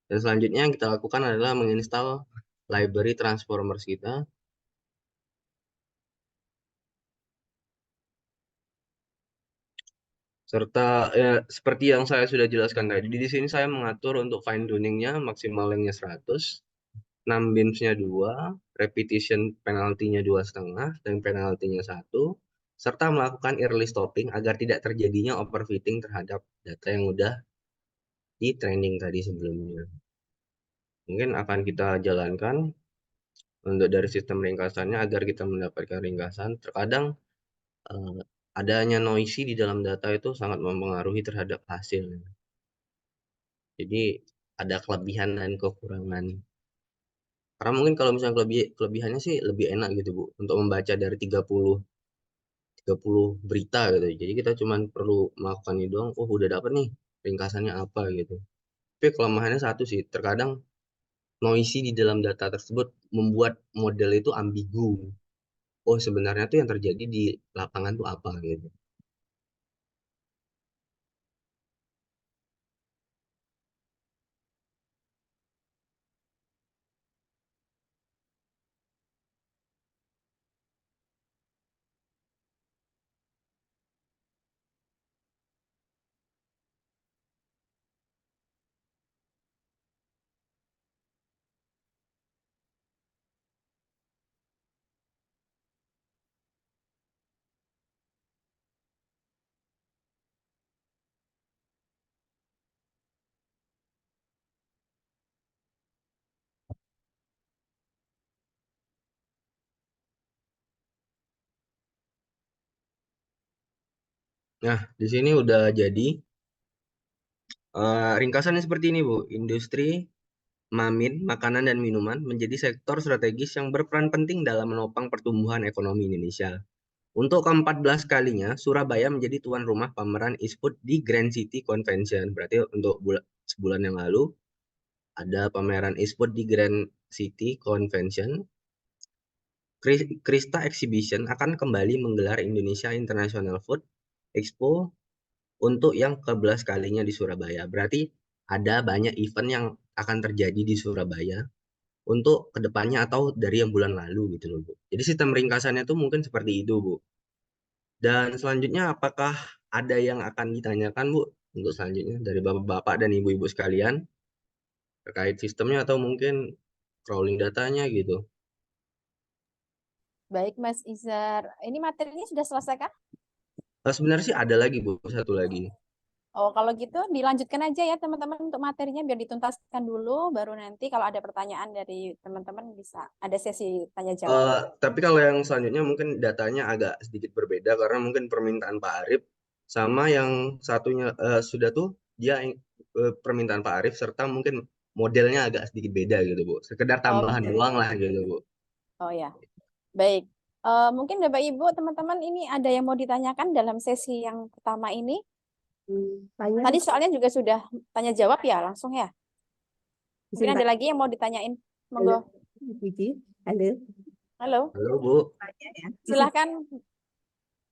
Speaker 3: Dan selanjutnya yang kita lakukan adalah menginstal library transformers kita. Serta ya, seperti yang saya sudah jelaskan tadi, di sini saya mengatur untuk fine tuningnya maksimal lengthnya 100, 6 beamsnya 2, repetition penaltinya 2,5, dan penaltinya 1, serta melakukan early stopping agar tidak terjadinya overfitting terhadap data yang udah di training tadi sebelumnya. Mungkin akan kita jalankan untuk dari sistem ringkasannya agar kita mendapatkan ringkasan. Terkadang adanya noisy di dalam data itu sangat mempengaruhi terhadap hasil. Jadi ada kelebihan dan kekurangan. Karena mungkin kalau misalnya kelebihannya sih lebih enak gitu Bu untuk membaca dari 30 berita gitu. Jadi kita cuma perlu melakukan ini doang, oh udah dapat nih ringkasannya apa gitu. Tapi kelemahannya satu sih, terkadang noisy di dalam data tersebut membuat model itu ambigu. Oh sebenarnya tuh yang terjadi di lapangan tuh apa gitu. Nah di sini udah jadi ringkasannya seperti ini Bu. Industri Mamin, makanan dan minuman menjadi sektor strategis yang berperan penting dalam menopang pertumbuhan ekonomi Indonesia. Untuk ke-14 kalinya, Surabaya menjadi tuan rumah pameran ISPUD di Grand City Convention. Berarti untuk sebulan yang lalu, ada pameran ISPUD di Grand City Convention, Krista Exhibition akan kembali menggelar Indonesia International Food Expo untuk yang ke-11 kalinya di Surabaya. Berarti ada banyak event yang akan terjadi di Surabaya untuk kedepannya atau dari yang bulan lalu gitu loh, Bu. Jadi sistem ringkasannya tuh mungkin seperti itu, Bu. Dan selanjutnya apakah ada yang akan ditanyakan, Bu, untuk selanjutnya dari Bapak-bapak dan Ibu-ibu sekalian terkait sistemnya atau mungkin crawling datanya gitu?
Speaker 1: Baik, Mas Izar. Ini materinya sudah selesai kah?
Speaker 3: Sebenarnya sih ada lagi, Bu, satu lagi.
Speaker 1: Oh, kalau gitu dilanjutkan aja ya teman-teman untuk materinya biar dituntaskan dulu, baru nanti kalau ada pertanyaan dari teman-teman bisa ada sesi tanya jawab.
Speaker 3: Tapi kalau yang selanjutnya mungkin datanya agak sedikit berbeda karena mungkin permintaan Pak Arif sama yang satunya sudah tuh dia permintaan Pak Arif serta mungkin modelnya agak sedikit beda gitu, Bu. Sekedar
Speaker 1: Oh,
Speaker 3: tambahan doang lah gitu, Bu.
Speaker 1: oh ya. Baik. Mungkin Bapak Ibu, teman-teman ini ada yang mau ditanyakan dalam sesi yang pertama ini?
Speaker 5: Tanya
Speaker 1: Tadi soalnya juga sudah tanya jawab ya, langsung ya. Mungkin
Speaker 5: izin
Speaker 1: ada lagi yang mau ditanyain.
Speaker 5: Halo,
Speaker 1: Monggo.
Speaker 5: Puji. Halo.
Speaker 1: Halo,
Speaker 3: Halo, Bu.
Speaker 5: Tanya ya.
Speaker 1: silahkan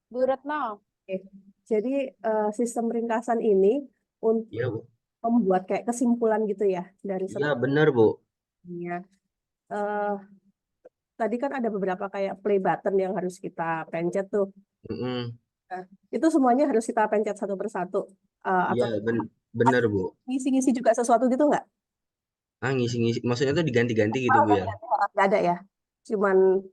Speaker 1: Bu Retno.
Speaker 5: Oke. Jadi sistem ringkasan ini untuk
Speaker 3: Iya, Bu.
Speaker 5: membuat kayak kesimpulan gitu ya dari
Speaker 3: Iya, benar, Bu.
Speaker 5: sebelumnya. Eh, Tadi kan ada beberapa kayak play button yang harus kita pencet tuh.
Speaker 3: Mm-mm.
Speaker 5: Nah, itu semuanya harus kita pencet satu persatu.
Speaker 3: Iya,
Speaker 5: Atau
Speaker 3: benar, Bu.
Speaker 5: ngisi-ngisi juga sesuatu gitu nggak?
Speaker 3: Ngisi-ngisi. Maksudnya tuh diganti-ganti gitu, Bu ya?
Speaker 5: Nggak ada ya. Cuman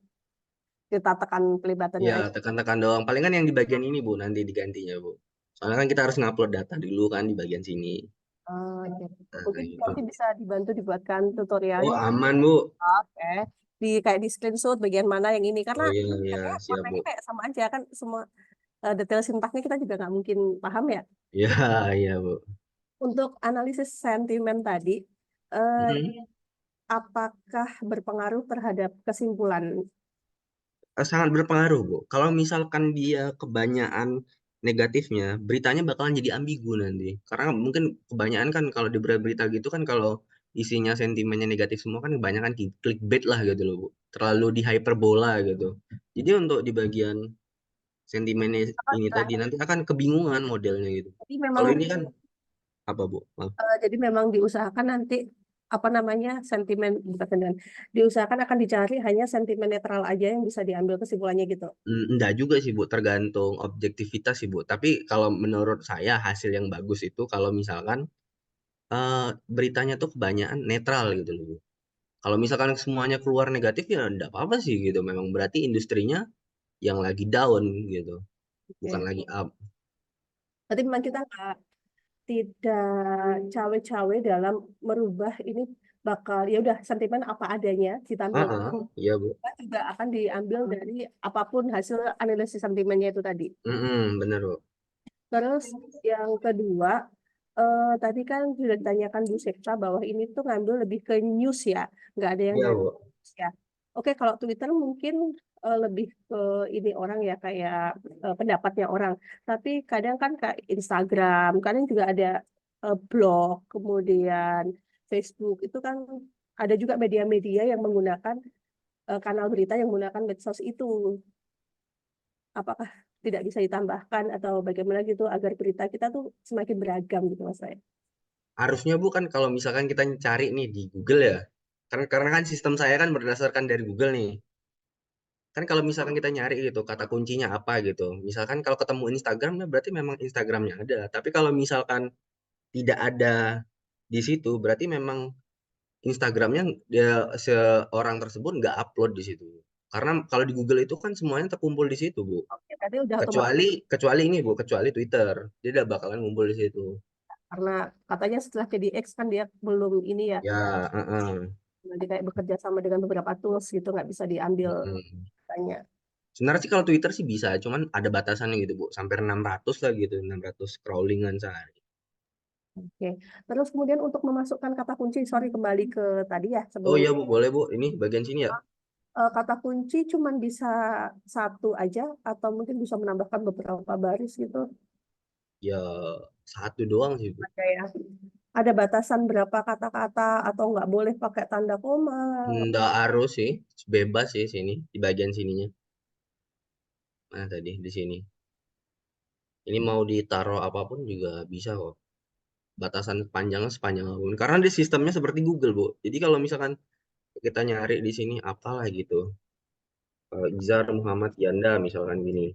Speaker 5: kita tekan play buttonnya
Speaker 3: Iya,
Speaker 5: aja.
Speaker 3: tekan-tekan doang. Paling kan yang di bagian ini, Bu, nanti digantinya, Bu. Soalnya kan kita harus ngupload data dulu kan di bagian sini.
Speaker 5: Oke.
Speaker 3: Nah,
Speaker 5: Mungkin
Speaker 3: gitu.
Speaker 5: nanti bisa dibantu dibuatkan
Speaker 3: Oh,
Speaker 5: tutorialnya.
Speaker 3: aman, Bu.
Speaker 5: Oke. Kayak di screenshot bagian mana yang ini karena
Speaker 3: Oh iya, iya,
Speaker 5: katanya
Speaker 3: siap, Bu.
Speaker 5: warnanya kayak sama aja kan semua detail sintaknya kita juga nggak mungkin paham ya.
Speaker 3: Iya, iya, Bu.
Speaker 5: Untuk analisis sentimen tadi, eh,
Speaker 3: Mhm.
Speaker 5: apakah berpengaruh terhadap kesimpulan?
Speaker 3: Sangat berpengaruh, Bu. Kalau misalkan dia kebanyakan negatifnya, beritanya bakalan jadi ambigu nanti. Karena mungkin kebanyakan kan kalau di berita gitu kan kalau isinya sentimennya negatif semua kan kebanyakan clickbait lah gitu loh, Bu. Terlalu di hyperbola gitu. Jadi untuk di bagian sentimennya ini tadi nanti akan kebingungan modelnya gitu.
Speaker 5: Jadi memang
Speaker 3: Kalau ini kan apa, Bu? Maaf.
Speaker 5: jadi memang diusahakan nanti apa namanya sentimen bukan sentimen, diusahakan akan dicari hanya sentimen netral aja yang bisa diambil kesimpulannya gitu.
Speaker 3: Enggak juga sih, Bu, tergantung objektivitas sih, Bu. Tapi kalau menurut saya hasil yang bagus itu kalau misalkan beritanya tuh kebanyakan netral gitu loh, Bu. Kalau misalkan semuanya keluar negatif ya enggak apa-apa sih gitu. Memang berarti industrinya yang lagi down gitu, bukan
Speaker 5: Oke.
Speaker 3: lagi up.
Speaker 5: Berarti memang kita tidak cawe-cawe dalam merubah ini bakal ya udah sentimen apa adanya ditampilkan
Speaker 3: Iya, Bu.
Speaker 5: juga akan diambil dari apapun hasil analisis sentimennya itu tadi.
Speaker 3: Bener, Bu.
Speaker 5: Terus yang kedua, tadi kan sudah ditanyakan Bu Sekta bahwa ini tuh ngambil lebih ke news ya, nggak ada yang
Speaker 3: Iya,
Speaker 5: dari
Speaker 3: Bu.
Speaker 5: news ya. Oke, kalau Twitter mungkin lebih ke ini orang ya kayak pendapatnya orang. Tapi kadang kan kayak Instagram, kadang juga ada blog, kemudian Facebook itu kan ada juga media-media yang menggunakan kanal berita yang menggunakan medsos itu. Apakah tidak bisa ditambahkan atau bagaimana gitu agar berita kita tuh semakin beragam gitu Mas saya.
Speaker 3: Harusnya, Bu, kan kalau misalkan kita cari nih di Google ya. Karena kan sistem saya kan berdasarkan dari Google nih. Kan kalau misalkan kita nyari gitu kata kuncinya apa gitu. Misalkan kalau ketemu Instagram ya berarti memang Instagramnya ada. Tapi kalau misalkan tidak ada di situ berarti memang Instagramnya dia seorang tersebut nggak upload di situ. Karena kalau di Google itu kan semuanya terkumpul di situ, Bu.
Speaker 5: Oke, tadi udah otomatis
Speaker 3: Kecuali ini, Bu, kecuali Twitter. Dia tidak bakalan ngumpul di situ.
Speaker 5: karena katanya setelah jadi X kan dia belum ini ya,
Speaker 3: Ya, heeh.
Speaker 5: nanti kayak bekerja sama dengan beberapa tools gitu nggak bisa diambil
Speaker 3: Mm.
Speaker 5: katanya.
Speaker 3: Sebenarnya sih kalau Twitter sih bisa, cuman ada batasannya gitu, Bu. Sampai 600 lah gitu, 600 crawlingan sehari.
Speaker 5: Oke. Terus kemudian untuk memasukkan kata kunci, sorry kembali ke tadi ya
Speaker 3: Oh
Speaker 5: sebelum
Speaker 3: iya, Bu, boleh, Bu. Ini bagian sini ya.
Speaker 5: kata kunci cuman bisa satu aja atau mungkin bisa menambahkan beberapa baris gitu.
Speaker 3: Ya, satu doang sih, Bu.
Speaker 5: Oke ya. Ada batasan berapa kata-kata atau nggak boleh pakai tanda koma?
Speaker 3: Nggak harus sih, bebas sih sini di bagian sininya. Nah tadi di sini. Ini mau ditaruh apapun juga bisa kok. Batasan panjangnya sepanjang apapun. Karena di sistemnya seperti Google, Bu. Jadi kalau misalkan kita nyari di sini apalah gitu. Izhar Muhammad Yanda misalkan gini.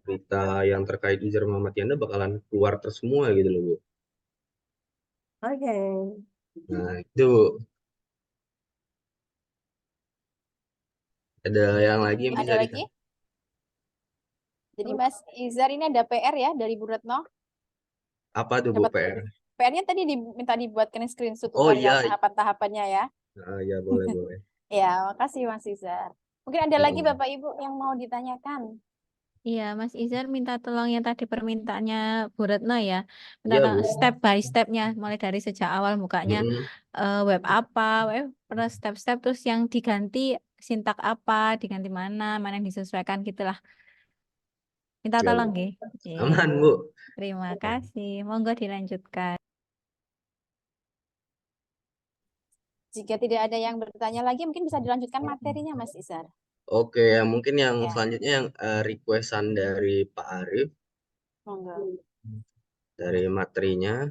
Speaker 3: Berita yang terkait Izhar Muhammad Yanda bakalan keluar semua gitu loh, Bu.
Speaker 5: Oke.
Speaker 3: Nah, itu ada yang lagi yang bisa
Speaker 1: Ada lagi? Jadi Mas Izar ini ada PR ya dari Bu Retno.
Speaker 3: apa tuh, Bu,
Speaker 1: Dapat
Speaker 3: PR?
Speaker 1: PR-nya tadi diminta dibuatkan screenshot
Speaker 3: Oh
Speaker 1: tutorial
Speaker 3: iya,
Speaker 1: tahapan-tahapannya ya.
Speaker 3: ya boleh boleh.
Speaker 1: Ya, makasih Mas Izar. Mungkin ada lagi
Speaker 3: Hmm.
Speaker 1: Bapak Ibu yang mau ditanyakan.
Speaker 2: Iya, Mas Izar minta tolong yang tadi permintaannya Bu Retno ya. Minta
Speaker 3: Iya,
Speaker 2: tolong
Speaker 3: Bu.
Speaker 2: step by stepnya, mulai dari sejak awal mukanya
Speaker 3: Mm-mm.
Speaker 2: web apa, web per step-step, terus yang diganti sintak apa, diganti mana yang disesuaikan gitulah. Minta
Speaker 3: Ya,
Speaker 2: tolong,
Speaker 3: Bu.
Speaker 2: nggih.
Speaker 3: Aman, Bu.
Speaker 2: Terima kasih. Monggo dilanjutkan.
Speaker 1: Jika tidak ada yang bertanya lagi, mungkin bisa dilanjutkan materinya Mas Izar.
Speaker 3: Oke, ya mungkin yang
Speaker 1: Ya,
Speaker 3: selanjutnya yang requestan dari Pak Arif
Speaker 1: monggo.
Speaker 3: dari materinya.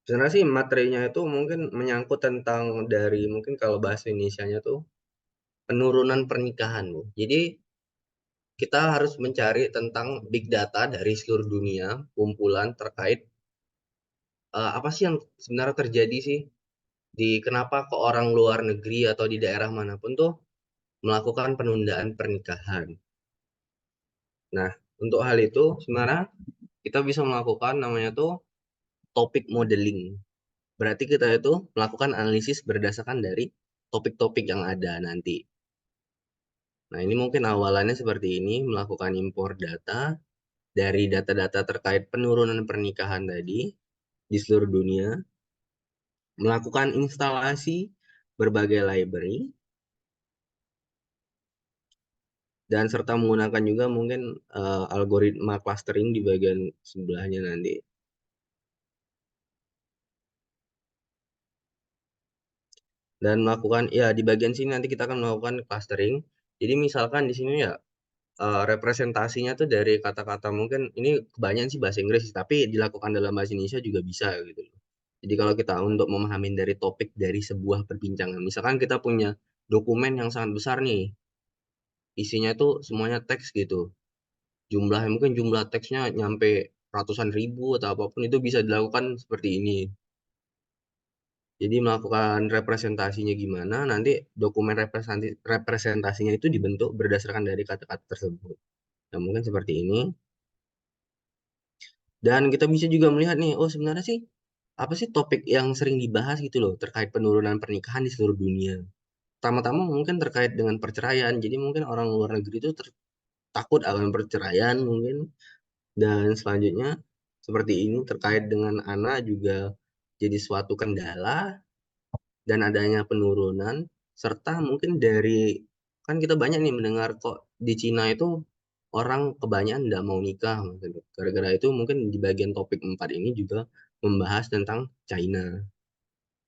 Speaker 3: Sebenarnya sih materinya itu mungkin menyangkut tentang dari mungkin kalau bahasa Indonesianya tuh penurunan pernikahan, Bu. Jadi kita harus mencari tentang big data dari seluruh dunia, kumpulan terkait apa sih yang sebenarnya terjadi sih di kenapa ke orang luar negeri atau di daerah manapun tuh melakukan penundaan pernikahan. Nah, untuk hal itu sebenarnya kita bisa melakukan namanya tuh topik modeling. Berarti kita itu melakukan analisis berdasarkan dari topik-topik yang ada nanti. Nah, ini mungkin awalannya seperti ini, melakukan impor data dari data-data terkait penurunan pernikahan tadi di seluruh dunia, melakukan instalasi berbagai library, dan serta menggunakan juga mungkin algoritma clustering di bagian sebelahnya nanti. Dan melakukan, ya di bagian sini nanti kita akan melakukan clustering. Jadi misalkan di sini ya representasinya tuh dari kata-kata mungkin ini kebanyakan sih bahasa Inggris, tapi dilakukan dalam bahasa Indonesia juga bisa gitu loh. Jadi kalau kita untuk memahami dari topik dari sebuah perbincangan, misalkan kita punya dokumen yang sangat besar nih, isinya tuh semuanya teks gitu. Jumlahnya mungkin jumlah teksnya nyampe ratusan ribu atau apapun itu bisa dilakukan seperti ini. Jadi melakukan representasinya gimana, nanti dokumen representasinya itu dibentuk berdasarkan dari kata-kata tersebut. Nah, mungkin seperti ini. Dan kita bisa juga melihat nih, oh sebenarnya sih apa sih topik yang sering dibahas gitu loh terkait penurunan pernikahan di seluruh dunia. Pertama-tama mungkin terkait dengan perceraian. Jadi mungkin orang luar negeri itu takut akan perceraian mungkin. Dan selanjutnya seperti ini terkait dengan anak juga jadi suatu kendala dan adanya penurunan serta mungkin dari kan kita banyak nih mendengar kok di Cina itu orang kebanyakan tidak mau nikah. Gara-gara itu mungkin di bagian topik 4 ini juga membahas tentang China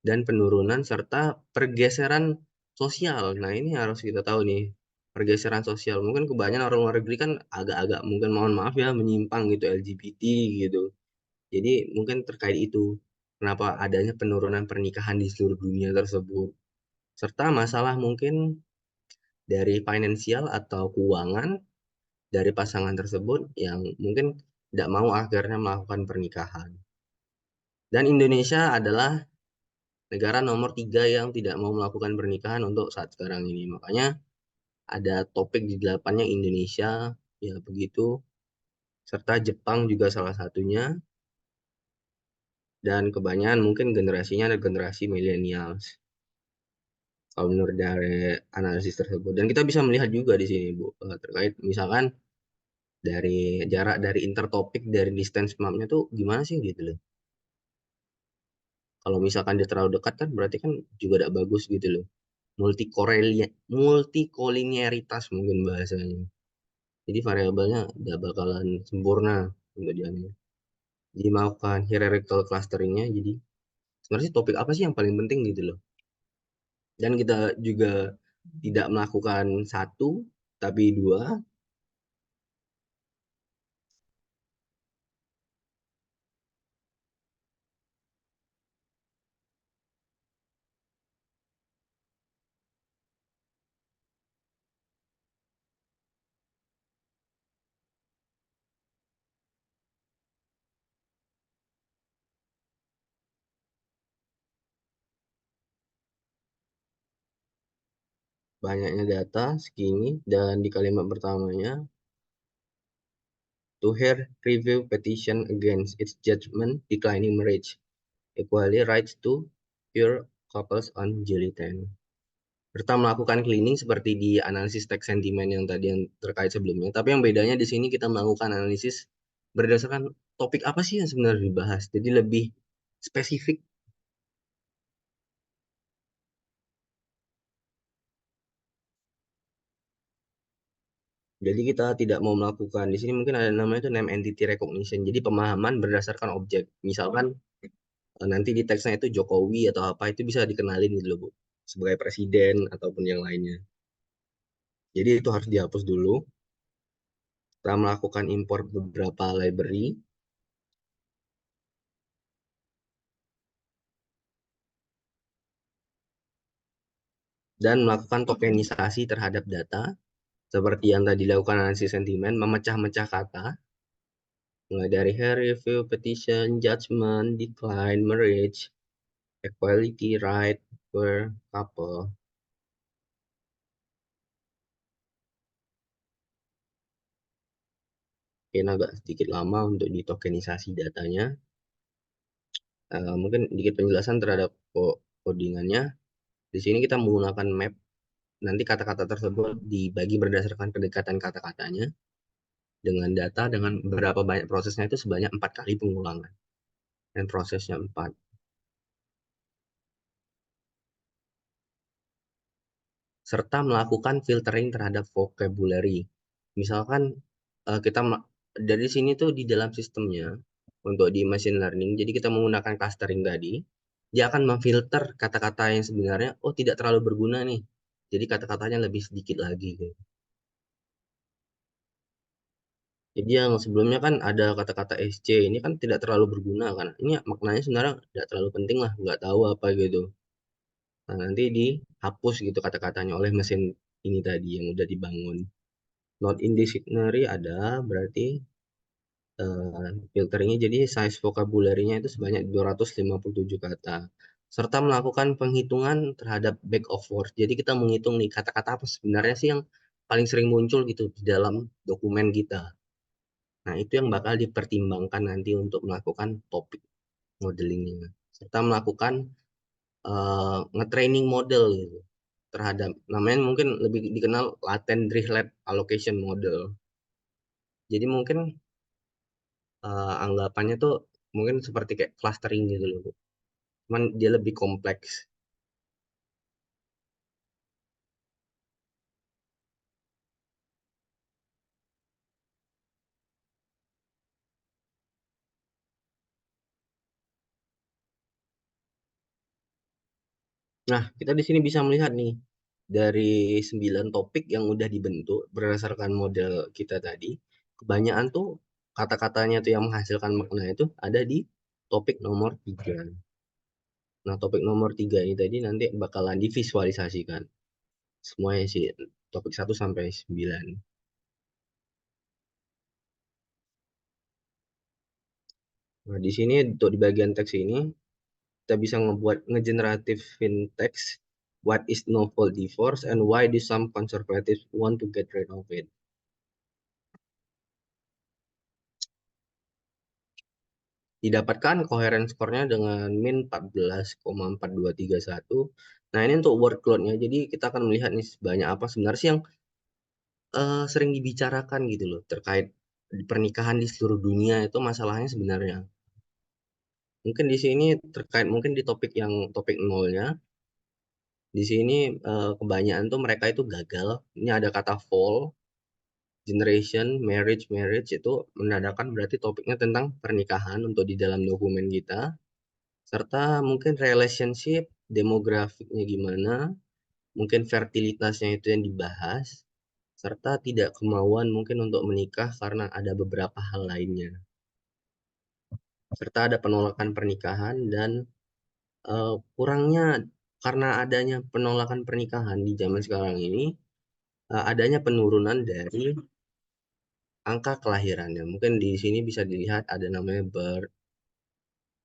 Speaker 3: dan penurunan serta pergeseran sosial. Nah, ini harus kita tahu nih, pergeseran sosial. Mungkin kebanyakan orang luar negeri kan agak-agak mungkin mohon maaf ya menyimpang gitu LGBT gitu. Jadi mungkin terkait itu kenapa adanya penurunan pernikahan di seluruh dunia tersebut. Serta masalah mungkin dari finansial atau keuangan dari pasangan tersebut yang mungkin tidak mau akhirnya melakukan pernikahan. Dan Indonesia adalah negara nomor 3 yang tidak mau melakukan pernikahan untuk saat sekarang ini. Makanya ada topik di 8-nya Indonesia, ya begitu. Serta Jepang juga salah satunya. Dan kebanyakan mungkin generasinya ada generasi millennials. Kalau menurut dari analisis tersebut. Dan kita bisa melihat juga di sini, Bu, terkait misalkan dari jarak dari intertopik dari distance mapnya tuh gimana sih gitu loh. Kalau misalkan dia terlalu dekat kan berarti kan juga tidak bagus gitu loh. multikolinearitas mungkin bahasanya. Jadi variabelnya nggak bakalan sempurna untuk dia. Jadi melakukan hierarchical clusteringnya. Jadi sebenarnya topik apa sih yang paling penting gitu loh. Dan kita juga tidak melakukan satu, tapi dua. Banyaknya data segini, dan di kalimat pertamanya, to hear review petition against its judgment declining marriage, equally rights to pure couples on July 10. Serta melakukan cleaning seperti di analisis teks sentimen yang tadi yang terkait sebelumnya. Tapi yang bedanya di sini kita melakukan analisis berdasarkan topik apa sih yang sebenarnya dibahas. Jadi lebih spesifik. Jadi kita tidak mau melakukan di sini mungkin ada namanya itu name entity recognition. Jadi pemahaman berdasarkan objek. Misalkan nanti di teksnya itu Jokowi atau apa itu bisa dikenalin gitu loh Bu, sebagai presiden ataupun yang lainnya. Jadi itu harus dihapus dulu. Setelah melakukan impor beberapa library, dan melakukan tokenisasi terhadap data, seperti yang tadi dilakukan analisis sentimen, memecah-mecah kata, mulai dari hair review, petition, judgment, decline, marriage, equality, right, per couple. Mungkin agak sedikit lama untuk ditokenisasi datanya. Mungkin sedikit penjelasan terhadap codingannya. Di sini kita menggunakan map. Nanti kata-kata tersebut dibagi berdasarkan kedekatan kata-katanya dengan data dengan berapa banyak prosesnya itu sebanyak 4 kali pengulangan. Dan prosesnya 4. Serta melakukan filtering terhadap vocabulary. Misalkan kita dari sini tuh di dalam sistemnya untuk di machine learning, jadi kita menggunakan clustering tadi, dia akan memfilter kata-kata yang sebenarnya tidak terlalu berguna nih. Jadi kata-katanya lebih sedikit lagi gitu. Jadi yang sebelumnya kan ada kata-kata SC, ini kan tidak terlalu berguna kan. Ini maknanya sebenarnya tidak terlalu penting lah, nggak tahu apa gitu. Nah, nanti dihapus gitu kata-katanya oleh mesin ini tadi yang udah dibangun. Not in dictionary ada, berarti filteringnya jadi size vocabulary-nya itu sebanyak 257 kata. Serta melakukan penghitungan terhadap back of word. Jadi kita menghitung nih kata-kata apa sebenarnya sih yang paling sering muncul gitu di dalam dokumen kita. Nah, itu yang bakal dipertimbangkan nanti untuk melakukan topik modelingnya. Serta melakukan nge-training model gitu, terhadap, namanya mungkin lebih dikenal latent dirichlet allocation model. Jadi mungkin anggapannya tuh mungkin seperti kayak clustering gitu loh, cuman dia lebih kompleks. Nah, kita di sini bisa melihat nih, dari 9 topik yang udah dibentuk berdasarkan model kita tadi, kebanyakan tuh kata-katanya tuh yang menghasilkan makna itu ada di topik nomor 3. Nah, topik nomor 3 ini tadi nanti bakalan divisualisasikan semuanya sih, topik 1 sampai 9. Nah, di sini untuk di bagian teks ini kita bisa ngebuat ngegenerative text, what is novel divorce and why do some conservatives want to get rid of it. Didapatkan coherence score-nya dengan min 14,4231. Nah, ini untuk word cloud-nya. Jadi kita akan melihat nih banyak apa sebenarnya sih yang sering dibicarakan gitu loh terkait pernikahan di seluruh dunia itu masalahnya sebenarnya. Mungkin di sini terkait mungkin di topik yang topik nolnya Di sini kebanyakan tuh mereka itu gagal. Ini ada kata fall, generation, marriage itu menandakan berarti topiknya tentang pernikahan untuk di dalam dokumen kita. Serta mungkin relationship, demografiknya gimana, mungkin fertilitasnya itu yang dibahas, serta tidak kemauan mungkin untuk menikah karena ada beberapa hal lainnya. Serta ada penolakan pernikahan dan kurangnya karena adanya penolakan pernikahan di zaman sekarang ini, adanya penurunan dari angka kelahirannya. Mungkin di sini bisa dilihat ada namanya birth.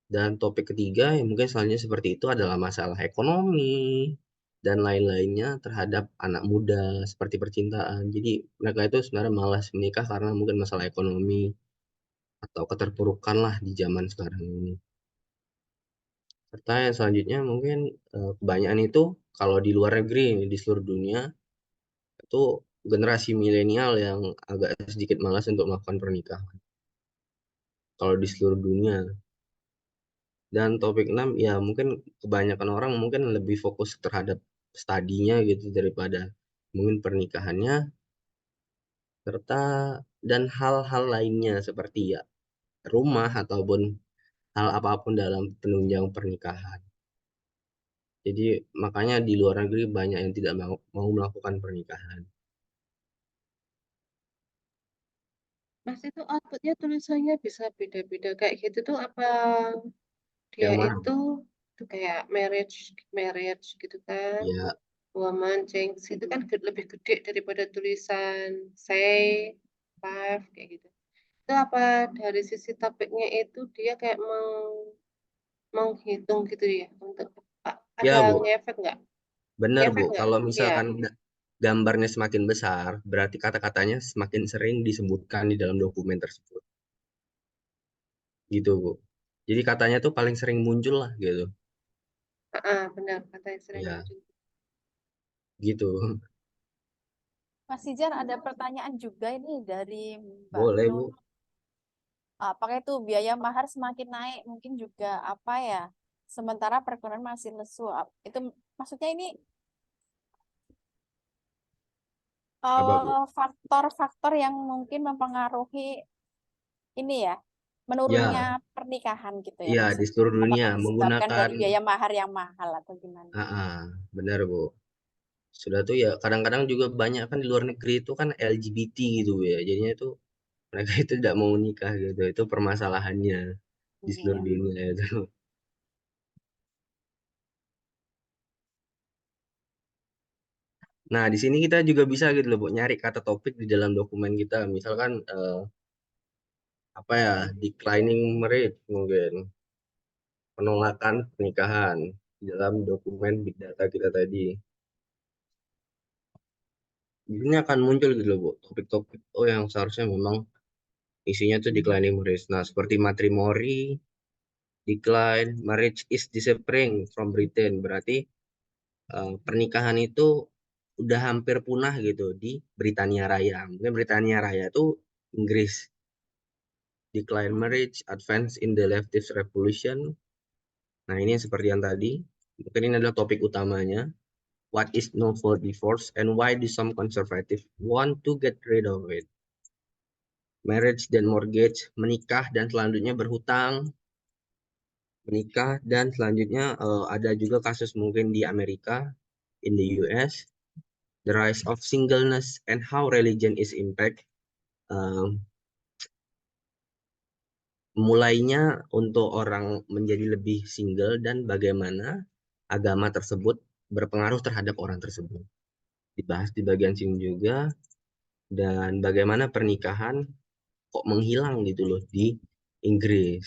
Speaker 3: Dan topik ketiga yang mungkin selanjutnya seperti itu adalah masalah ekonomi dan lain-lainnya terhadap anak muda seperti percintaan. Jadi mereka itu sebenarnya malas menikah karena mungkin masalah ekonomi atau keterpurukan lah di zaman sekarang ini. Serta yang selanjutnya mungkin kebanyakan itu kalau di luar negeri ini di seluruh dunia itu generasi milenial yang agak sedikit malas untuk melakukan pernikahan. Kalau di seluruh dunia. Dan topik 6 ya mungkin kebanyakan orang mungkin lebih fokus terhadap studinya gitu daripada mungkin pernikahannya serta dan hal-hal lainnya seperti ya rumah ataupun hal apapun dalam penunjang pernikahan. Jadi makanya di luar negeri banyak yang tidak mau melakukan pernikahan.
Speaker 4: Mas itu outputnya tulisannya bisa beda-beda kayak gitu tuh apa dia
Speaker 3: Yang mana?
Speaker 4: itu kayak marriage marriage gitu kan,
Speaker 3: Ya,
Speaker 4: woman change itu kan lebih gede daripada tulisan say, five kayak gitu. Itu apa dari sisi topiknya itu dia kayak menghitung gitu ya untuk ada
Speaker 3: ya Bu,
Speaker 4: ngefek nggak?
Speaker 3: benar Bu.
Speaker 4: Ngefek nggak?
Speaker 3: Kalau
Speaker 4: Iya.
Speaker 3: misalkan gambarnya semakin besar, berarti kata-katanya semakin sering disebutkan di dalam dokumen tersebut. Gitu Bu. Jadi katanya tuh paling sering muncul lah gitu.
Speaker 4: Benar kata yang sering
Speaker 3: Ya,
Speaker 4: muncul.
Speaker 3: gitu.
Speaker 1: Mas Sijar, ada pertanyaan juga ini dari Mbak
Speaker 3: Boleh Bu.
Speaker 1: Nur. Apakah itu biaya mahar semakin naik? Mungkin juga apa ya? Sementara perekonomian masih lesu. Itu maksudnya ini
Speaker 3: Apa Bu?
Speaker 1: faktor-faktor yang mungkin mempengaruhi ini ya, menurunnya
Speaker 3: Ya,
Speaker 1: pernikahan gitu ya
Speaker 3: iya di
Speaker 1: maksudnya.
Speaker 3: seluruh dunia
Speaker 1: Apakah disebabkan
Speaker 3: menggunakan
Speaker 1: dari biaya mahar yang mahal atau gimana?
Speaker 3: benar Bu. Sudah tuh ya kadang-kadang juga banyak kan di luar negeri itu kan LGBT gitu ya. Jadinya itu mereka itu tidak mau nikah gitu. Itu permasalahannya di seluruh
Speaker 1: Iya.
Speaker 3: dunia itu. Nah, di sini kita juga bisa gitu loh, Bu, nyari kata topik di dalam dokumen kita. Misalkan apa ya, declining marriage mungkin, penolakan pernikahan di dalam dokumen big data kita tadi. Ini akan muncul gitu loh, Bu, topik-topik yang seharusnya memang isinya tuh declining marriage. Nah, seperti matrimony, decline, marriage is disappearing from Britain. Berarti pernikahan itu udah hampir punah gitu di Britania Raya. Mungkin Britania Raya itu Inggris. Decline marriage, advance in the leftist revolution. Nah, ini seperti yang tadi. Mungkin ini adalah topik utamanya. What is known for divorce and why do some conservative want to get rid of it? Marriage dan mortgage, menikah dan selanjutnya berhutang, menikah dan selanjutnya ada juga kasus mungkin di Amerika, in the US, the rise of singleness and how religion is impact. Mulainya untuk orang menjadi lebih single dan bagaimana agama tersebut berpengaruh terhadap orang tersebut. Dibahas di bagian sini juga dan bagaimana pernikahan kok menghilang gitu loh di Inggris.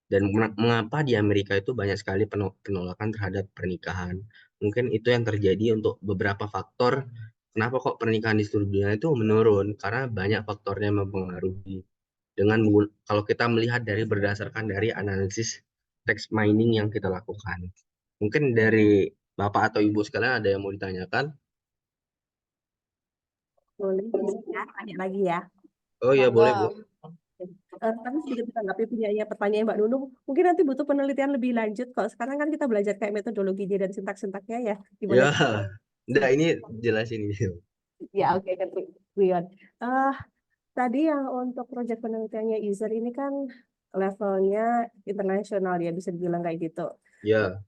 Speaker 3: Dan mengapa di Amerika itu banyak sekali penolakan terhadap pernikahan. Mungkin itu yang terjadi untuk beberapa faktor kenapa kok pernikahan di seluruh dunia itu menurun karena banyak faktornya yang mempengaruhi dengan kalau kita melihat dari berdasarkan dari analisis text mining yang kita lakukan. Mungkin dari Bapak atau Ibu sekalian ada yang mau ditanyakan?
Speaker 5: Boleh, ya, tanya lagi ya.
Speaker 3: Oh iya boleh Bu.
Speaker 1: Monggo.
Speaker 5: Tapi sedikit ditanggapi punyanya pertanyaan Mbak Nunung, mungkin nanti butuh penelitian lebih lanjut. Kalau sekarang kan kita belajar kayak metodologinya dan sintak-sintaknya ya, gimana?
Speaker 3: Ya, enggak ini jelasin gitu.
Speaker 5: Ya, oke, kan, Rion. Eh, Tadi yang untuk proyek penelitiannya user ini kan levelnya internasional ya, bisa dibilang kayak gitu.
Speaker 3: Ya,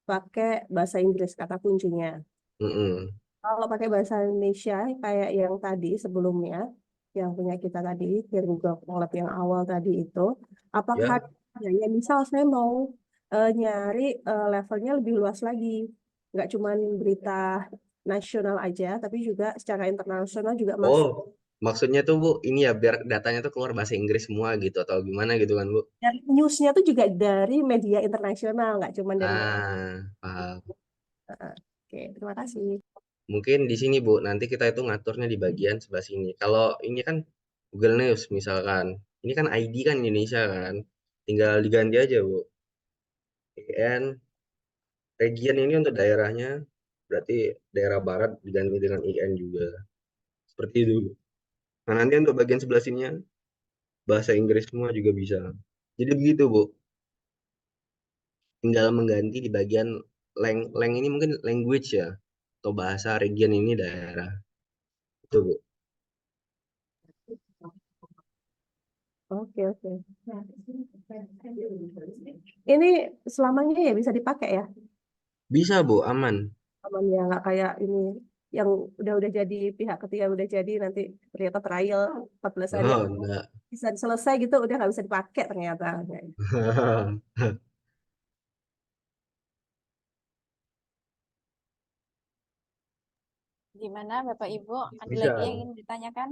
Speaker 5: Pakai bahasa Inggris kata kuncinya.
Speaker 3: mm-mm.
Speaker 5: Kalau pakai bahasa Indonesia kayak yang tadi sebelumnya, yang punya kita tadi, yang Google Colab yang awal tadi itu, apakah
Speaker 3: Ya,
Speaker 5: ya misal saya mau nyari levelnya lebih luas lagi, nggak cuma berita nasional aja, tapi juga secara internasional juga
Speaker 3: oh,
Speaker 5: masuk.
Speaker 3: maksudnya tuh Bu, ini ya biar datanya tuh keluar bahasa Inggris semua gitu atau gimana gitu kan Bu?
Speaker 5: Dan newsnya tuh juga dari media internasional, nggak cuma dari media.
Speaker 3: Paham.
Speaker 5: Oke, terima kasih.
Speaker 3: Mungkin di sini Bu, nanti kita itu ngaturnya di bagian sebelah sini. Kalau ini kan Google News misalkan, ini kan ID kan Indonesia kan, tinggal diganti aja Bu. IN, region ini untuk daerahnya, berarti daerah barat diganti dengan IN juga. Seperti itu Bu. Nah nanti untuk bagian sebelah sininya, bahasa Inggris semua juga bisa. Jadi begitu Bu, tinggal mengganti di bagian lang ini mungkin language ya, atau bahasa region ini daerah. Itu Bu.
Speaker 5: Oke, oke. Ini selamanya ya bisa dipakai ya?
Speaker 3: Bisa Bu, aman.
Speaker 5: Aman ya, nggak kayak ini yang udah jadi pihak ketiga udah jadi nanti ternyata trial 14 hari
Speaker 3: Oh, enggak.
Speaker 5: bisa selesai gitu udah nggak bisa dipakai ternyata.
Speaker 1: Gimana Bapak Ibu? Ada
Speaker 3: Bisa.
Speaker 1: lagi yang ingin ditanyakan?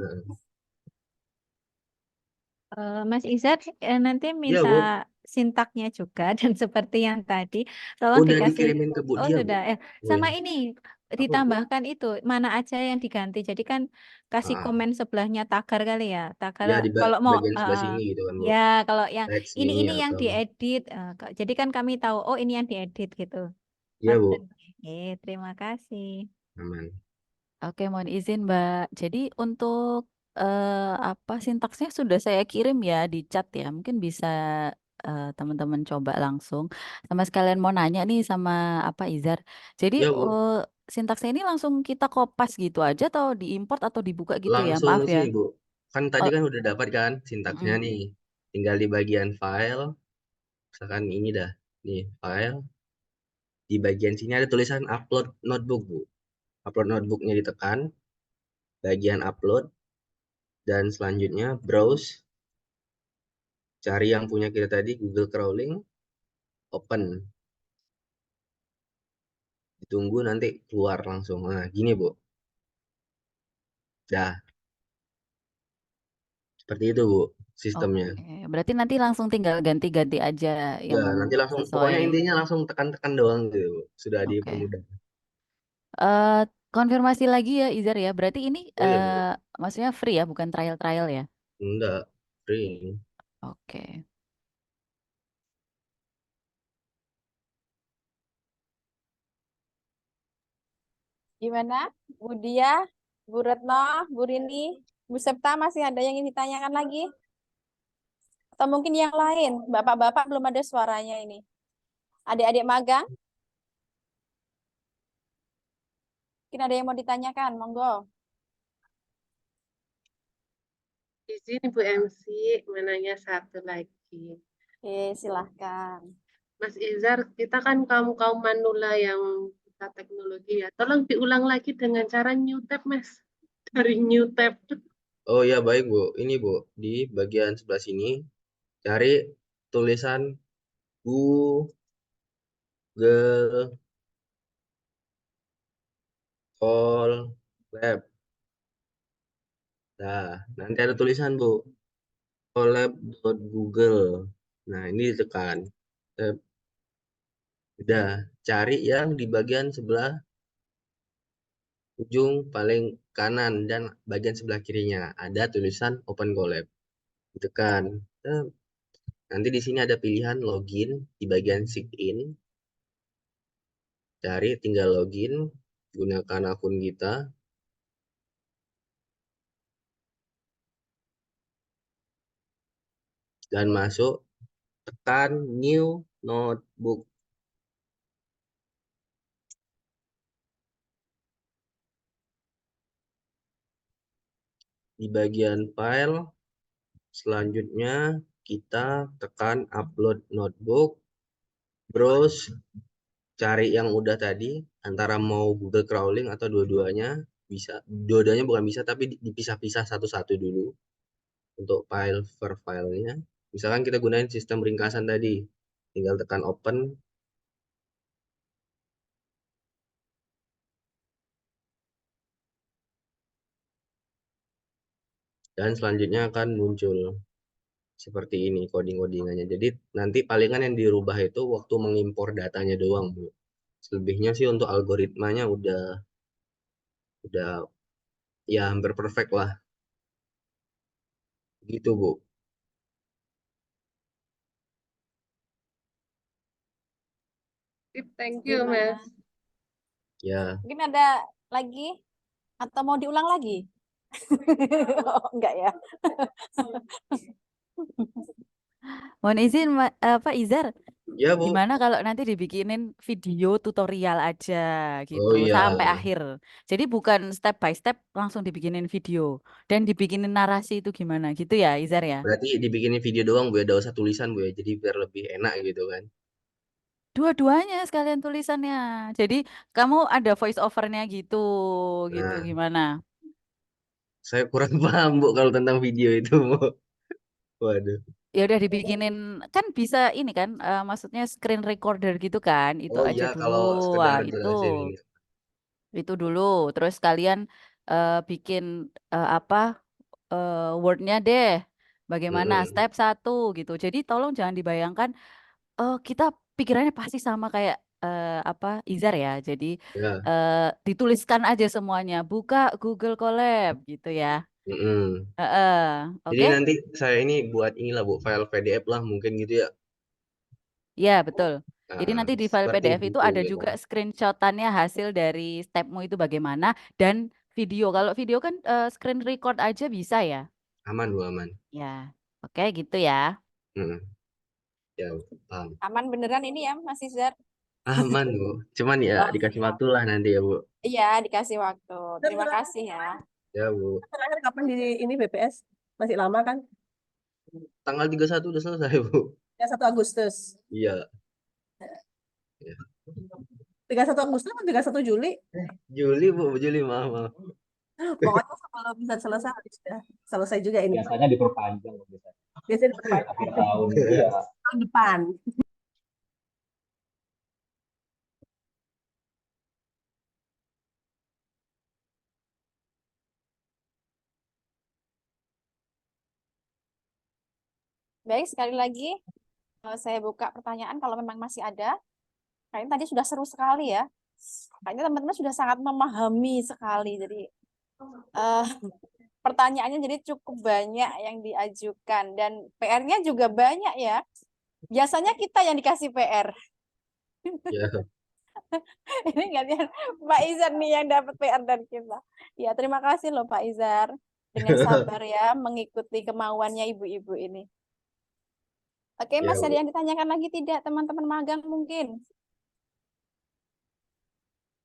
Speaker 3: Nah,
Speaker 2: Mas Izar nanti
Speaker 3: iya
Speaker 2: minta
Speaker 3: Bu,
Speaker 2: sintaknya juga dan seperti yang tadi tolong
Speaker 3: udah
Speaker 2: dikasih.
Speaker 3: dikirimin ke Bu
Speaker 2: Oh
Speaker 3: dia Bu.
Speaker 2: sudah
Speaker 3: Woi,
Speaker 2: sama ini
Speaker 3: apa Bu?
Speaker 2: ditambahkan itu mana aja yang diganti. Jadi kan kasih
Speaker 3: Ah,
Speaker 2: komen sebelahnya tagar kali ya. Tagar
Speaker 3: ya di
Speaker 2: kalau mau
Speaker 3: bagian sebelah sini gitu kan Bu.
Speaker 2: ya kalau yang
Speaker 3: Teks ini
Speaker 2: ini yang
Speaker 3: atau
Speaker 2: diedit. Jadi kan kami tahu oh ini yang diedit gitu.
Speaker 3: iya Bu,
Speaker 2: Terima kasih.
Speaker 3: aman.
Speaker 6: Oke, mohon izin Mbak. Jadi untuk apa sintaksnya sudah saya kirim ya di chat ya. Mungkin bisa teman-teman coba langsung. Sama sekalian mau nanya nih sama apa Izar. Jadi
Speaker 3: Ya Bu,
Speaker 6: sintaksnya ini langsung kita kopas gitu aja atau diimport atau dibuka gitu ya?
Speaker 3: langsung
Speaker 6: Maaf ya.
Speaker 3: sini Bu. Kan tadi
Speaker 6: Oh,
Speaker 3: kan udah dapat kan sintaksnya
Speaker 6: mm-mm.
Speaker 3: nih. Tinggal di bagian file, misalkan ini dah. Nih, file. Di bagian sini ada tulisan upload notebook Bu. Upload notebooknya ditekan, bagian upload, dan selanjutnya browse, cari yang punya kita tadi, Google crawling, open. Ditunggu nanti keluar langsung. Nah, gini Bu. Dah, seperti itu Bu sistemnya.
Speaker 6: Oke, berarti nanti langsung tinggal ganti-ganti aja
Speaker 3: Ya,
Speaker 6: yang
Speaker 3: nanti langsung,
Speaker 6: sesuai.
Speaker 3: pokoknya intinya langsung tekan-tekan doang gitu Bu. Sudah
Speaker 6: Oke.
Speaker 3: dipermudah.
Speaker 6: eh Konfirmasi lagi ya Izar ya. Berarti ini
Speaker 3: Oh iya Bu,
Speaker 6: maksudnya free ya, bukan trial-trial ya.
Speaker 3: enggak, free.
Speaker 6: Oke.
Speaker 1: Gimana? Bu Dia, Bu Retno, Bu Rini, Bu Septa masih ada yang ingin ditanyakan lagi? Atau mungkin yang lain? Bapak-bapak belum ada suaranya ini. Adik-adik magang, mungkin ada yang mau ditanyakan, monggo.
Speaker 4: Izin Ibu MC, menanya satu lagi.
Speaker 1: Oke, silahkan.
Speaker 4: Mas Izar, kita kan kaum manula yang kita teknologi ya. Tolong diulang lagi dengan cara new tab, Mas. Dari new tab.
Speaker 3: Oh ya baik Bu. Ini Bu, di bagian sebelah sini cari tulisan Google Colab. Nah, nanti ada tulisan Bu, colab.google. Nah, ini ditekan. Udah, cari yang di bagian sebelah ujung paling kanan dan bagian sebelah kirinya ada tulisan Open Collab. Ditekan. Nanti di sini ada pilihan login di bagian sign in. Cari tinggal login, gunakan akun kita. dan masuk, tekan new notebook. Di bagian file, selanjutnya kita tekan upload notebook, browse, cari yang udah tadi, antara mau Google crawling atau dua-duanya, bisa. Dua-duanya bukan bisa, tapi dipisah-pisah satu-satu dulu untuk file per filenya. Misalkan kita gunain sistem ringkasan tadi, tinggal tekan open, dan selanjutnya akan muncul seperti ini coding-codingannya. Jadi nanti palingan yang dirubah itu waktu mengimpor datanya doang, Bu. Selebihnya sih untuk algoritmanya udah ya hampir perfect lah. Gitu, Bu.
Speaker 4: Sip, thank you,
Speaker 1: Gimana?
Speaker 4: Mas.
Speaker 3: Ya,
Speaker 1: Mungkin ada lagi atau mau diulang lagi? Oh, enggak ya.
Speaker 6: Mohon izin Pak Izar,
Speaker 3: ya Bu.
Speaker 6: gimana kalau nanti dibikinin video tutorial aja gitu
Speaker 3: Oh iya,
Speaker 6: sampai akhir. Jadi bukan step by step langsung dibikinin video dan dibikinin narasi itu gimana gitu ya Izar ya?
Speaker 3: berarti dibikinin video doang Bu ya, enggak usah tulisan Bu ya. Jadi biar lebih enak gitu kan.
Speaker 6: Dua-duanya sekalian tulisannya. Jadi kamu ada voice overnya gitu, gitu
Speaker 3: Nah,
Speaker 6: gimana?
Speaker 3: saya kurang paham Bu kalau tentang video itu Bu. Waduh.
Speaker 6: Ya udah dibikinin kan bisa ini kan, maksudnya screen recorder gitu kan, itu
Speaker 3: Oh
Speaker 6: aja
Speaker 3: iya,
Speaker 6: dulu.
Speaker 3: kalau sekedar
Speaker 6: Wah
Speaker 3: jelasin ini.
Speaker 6: itu dulu. Terus kalian bikin apa wordnya deh. Bagaimana
Speaker 3: Mm-mm.
Speaker 6: step 1 gitu. Jadi tolong jangan dibayangkan kita pikirannya pasti sama kayak apa Izar ya. Jadi
Speaker 3: Ya.
Speaker 6: dituliskan aja semuanya. Buka Google Colab gitu ya.
Speaker 3: Mm-mm. Jadi
Speaker 6: Oke?
Speaker 3: nanti saya ini buat inilah Bu, file PDF lah mungkin gitu ya.
Speaker 6: Ya, betul. Jadi
Speaker 3: Nah,
Speaker 6: nanti di file
Speaker 3: seperti
Speaker 6: PDF itu
Speaker 3: buku
Speaker 6: ada
Speaker 3: gitu.
Speaker 6: juga screenshotannya hasil dari stepmu itu bagaimana dan video. Kalau video kan screen record aja bisa ya.
Speaker 3: Aman Bu, aman.
Speaker 6: Ya, oke gitu ya.
Speaker 3: Mm-mm. Ya, paham.
Speaker 1: Aman beneran ini ya, Mas Izar?
Speaker 3: Aman Bu. Cuman ya
Speaker 1: Oh,
Speaker 3: dikasih
Speaker 1: siap.
Speaker 3: waktu lah nanti ya Bu.
Speaker 1: Iya, dikasih waktu. Terima kasih ya.
Speaker 3: Ya Bu.
Speaker 5: Terakhir kapan di ini BPS? Masih lama kan?
Speaker 3: Tanggal 31 udah selesai Bu.
Speaker 5: Ya 1 Agustus.
Speaker 3: Iya. Ya.
Speaker 5: 31 Agustus atau 31 Juli?
Speaker 3: Juli Bu, Juli maaf, maaf.
Speaker 5: Pokoknya sebelum bisa selesai harus sudah selesai juga ini.
Speaker 7: Biasanya diperpanjang biasanya.
Speaker 5: Biasanya
Speaker 7: Akhir
Speaker 5: diperpanjang
Speaker 7: tahun ya.
Speaker 5: tahun depan.
Speaker 1: Baik, sekali lagi saya buka pertanyaan kalau memang masih ada. Kayaknya tadi sudah seru sekali ya. Kayaknya teman-teman sudah sangat memahami sekali. Jadi eh, pertanyaannya jadi cukup banyak yang diajukan dan PR-nya juga banyak ya. Biasanya kita yang dikasih PR.
Speaker 3: Ya.
Speaker 1: Ini gantian Pak Izar nih yang dapat PR dan kita. Ya, terima kasih loh Pak Izar. Dengan sabar ya mengikuti kemauannya ibu-ibu ini. Oke,
Speaker 3: Ya
Speaker 1: Mas, ada
Speaker 3: Bu.
Speaker 1: yang ditanyakan lagi tidak teman-teman magang mungkin?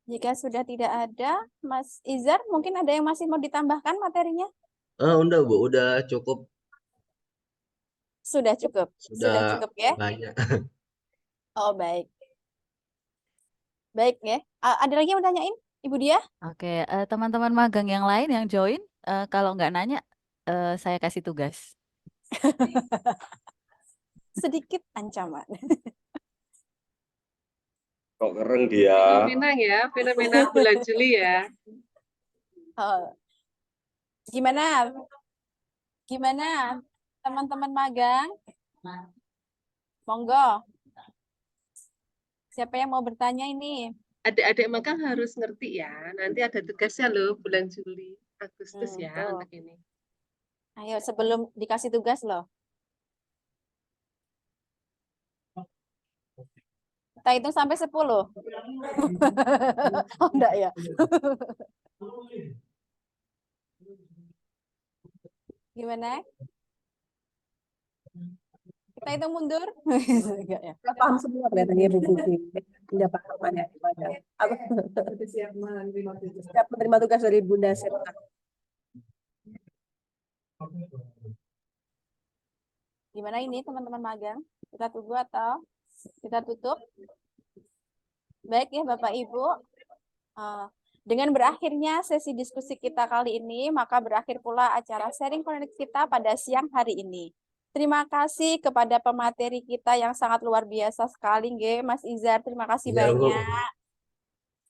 Speaker 1: Jika sudah tidak ada, Mas Izar, mungkin ada yang masih mau ditambahkan materinya?
Speaker 3: Udah Bu, udah cukup.
Speaker 1: Sudah cukup. Sudah
Speaker 3: Sudah
Speaker 1: cukup ya?
Speaker 3: banyak.
Speaker 1: Oh, baik. Baik ya. Ada lagi yang mau tanyain, Ibu Dia?
Speaker 6: Oke, teman-teman magang yang lain yang join, kalau nggak nanya, saya kasih tugas.
Speaker 1: Sedikit ancaman.
Speaker 7: Kok keren dia.
Speaker 4: Fenomena ya, fenomena bulan Juli ya.
Speaker 1: Oh. Gimana? Gimana teman-teman magang? Monggo. Siapa yang mau bertanya ini?
Speaker 4: Adik-adik magang harus ngerti ya. Nanti ada tugasnya loh bulan Juli, Agustus ya
Speaker 1: Tuh.
Speaker 4: untuk ini.
Speaker 1: Ayo sebelum dikasih tugas loh. Kita hitung sampai 10. Oh, enggak ya. Gimana? Kita hitung mundur. Enggak ya.
Speaker 5: Nggak paham semua kelihatannya Bu Putri. Tidak paham ya. Apa? Siap menerima tugas dari Bunda Septa.
Speaker 1: Gimana ini teman-teman magang? Kita tunggu atau kita tutup? Baik ya Bapak Ibu. Dengan berakhirnya sesi diskusi kita kali ini, maka berakhir pula acara sharing connect kita pada siang hari ini. Terima kasih kepada pemateri kita yang sangat luar biasa sekali, nggih, Mas Izar. Terima kasih
Speaker 3: Iya, Bu.
Speaker 1: banyak.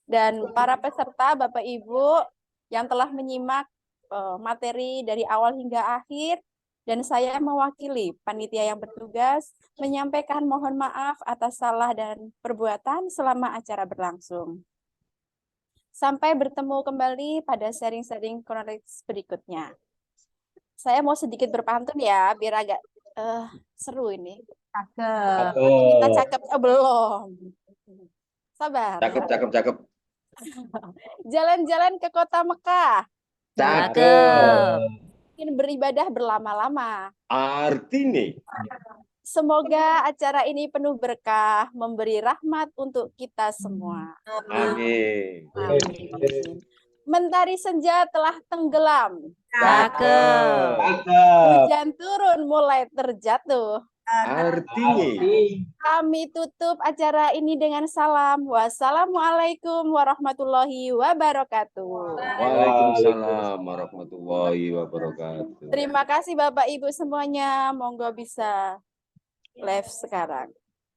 Speaker 1: Dan para peserta, Bapak Ibu, yang telah menyimak materi dari awal hingga akhir, dan saya mewakili panitia yang bertugas menyampaikan mohon maaf atas salah dan perbuatan selama acara berlangsung. Sampai bertemu kembali pada sharing-sharing kronologis berikutnya. Saya mau sedikit berpantun ya, biar agak seru ini.
Speaker 5: Cakep.
Speaker 1: Kita cakep, belum. Sabar.
Speaker 7: Cakep.
Speaker 1: Jalan-jalan ke kota Mekah.
Speaker 7: Cakep.
Speaker 1: Ingin beribadah berlama-lama.
Speaker 7: Artine.
Speaker 1: Semoga acara ini penuh berkah, memberi rahmat untuk kita semua.
Speaker 7: Amin.
Speaker 1: Amin. Mentari senja telah tenggelam.
Speaker 6: Cakep.
Speaker 1: Hujan turun mulai terjatuh.
Speaker 7: Artine.
Speaker 1: Kami tutup acara ini dengan salam. Wassalamualaikum warahmatullahi wabarakatuh.
Speaker 7: Waalaikumsalam warahmatullahi wabarakatuh.
Speaker 1: Terima kasih Bapak Ibu semuanya. Monggo bisa live sekarang.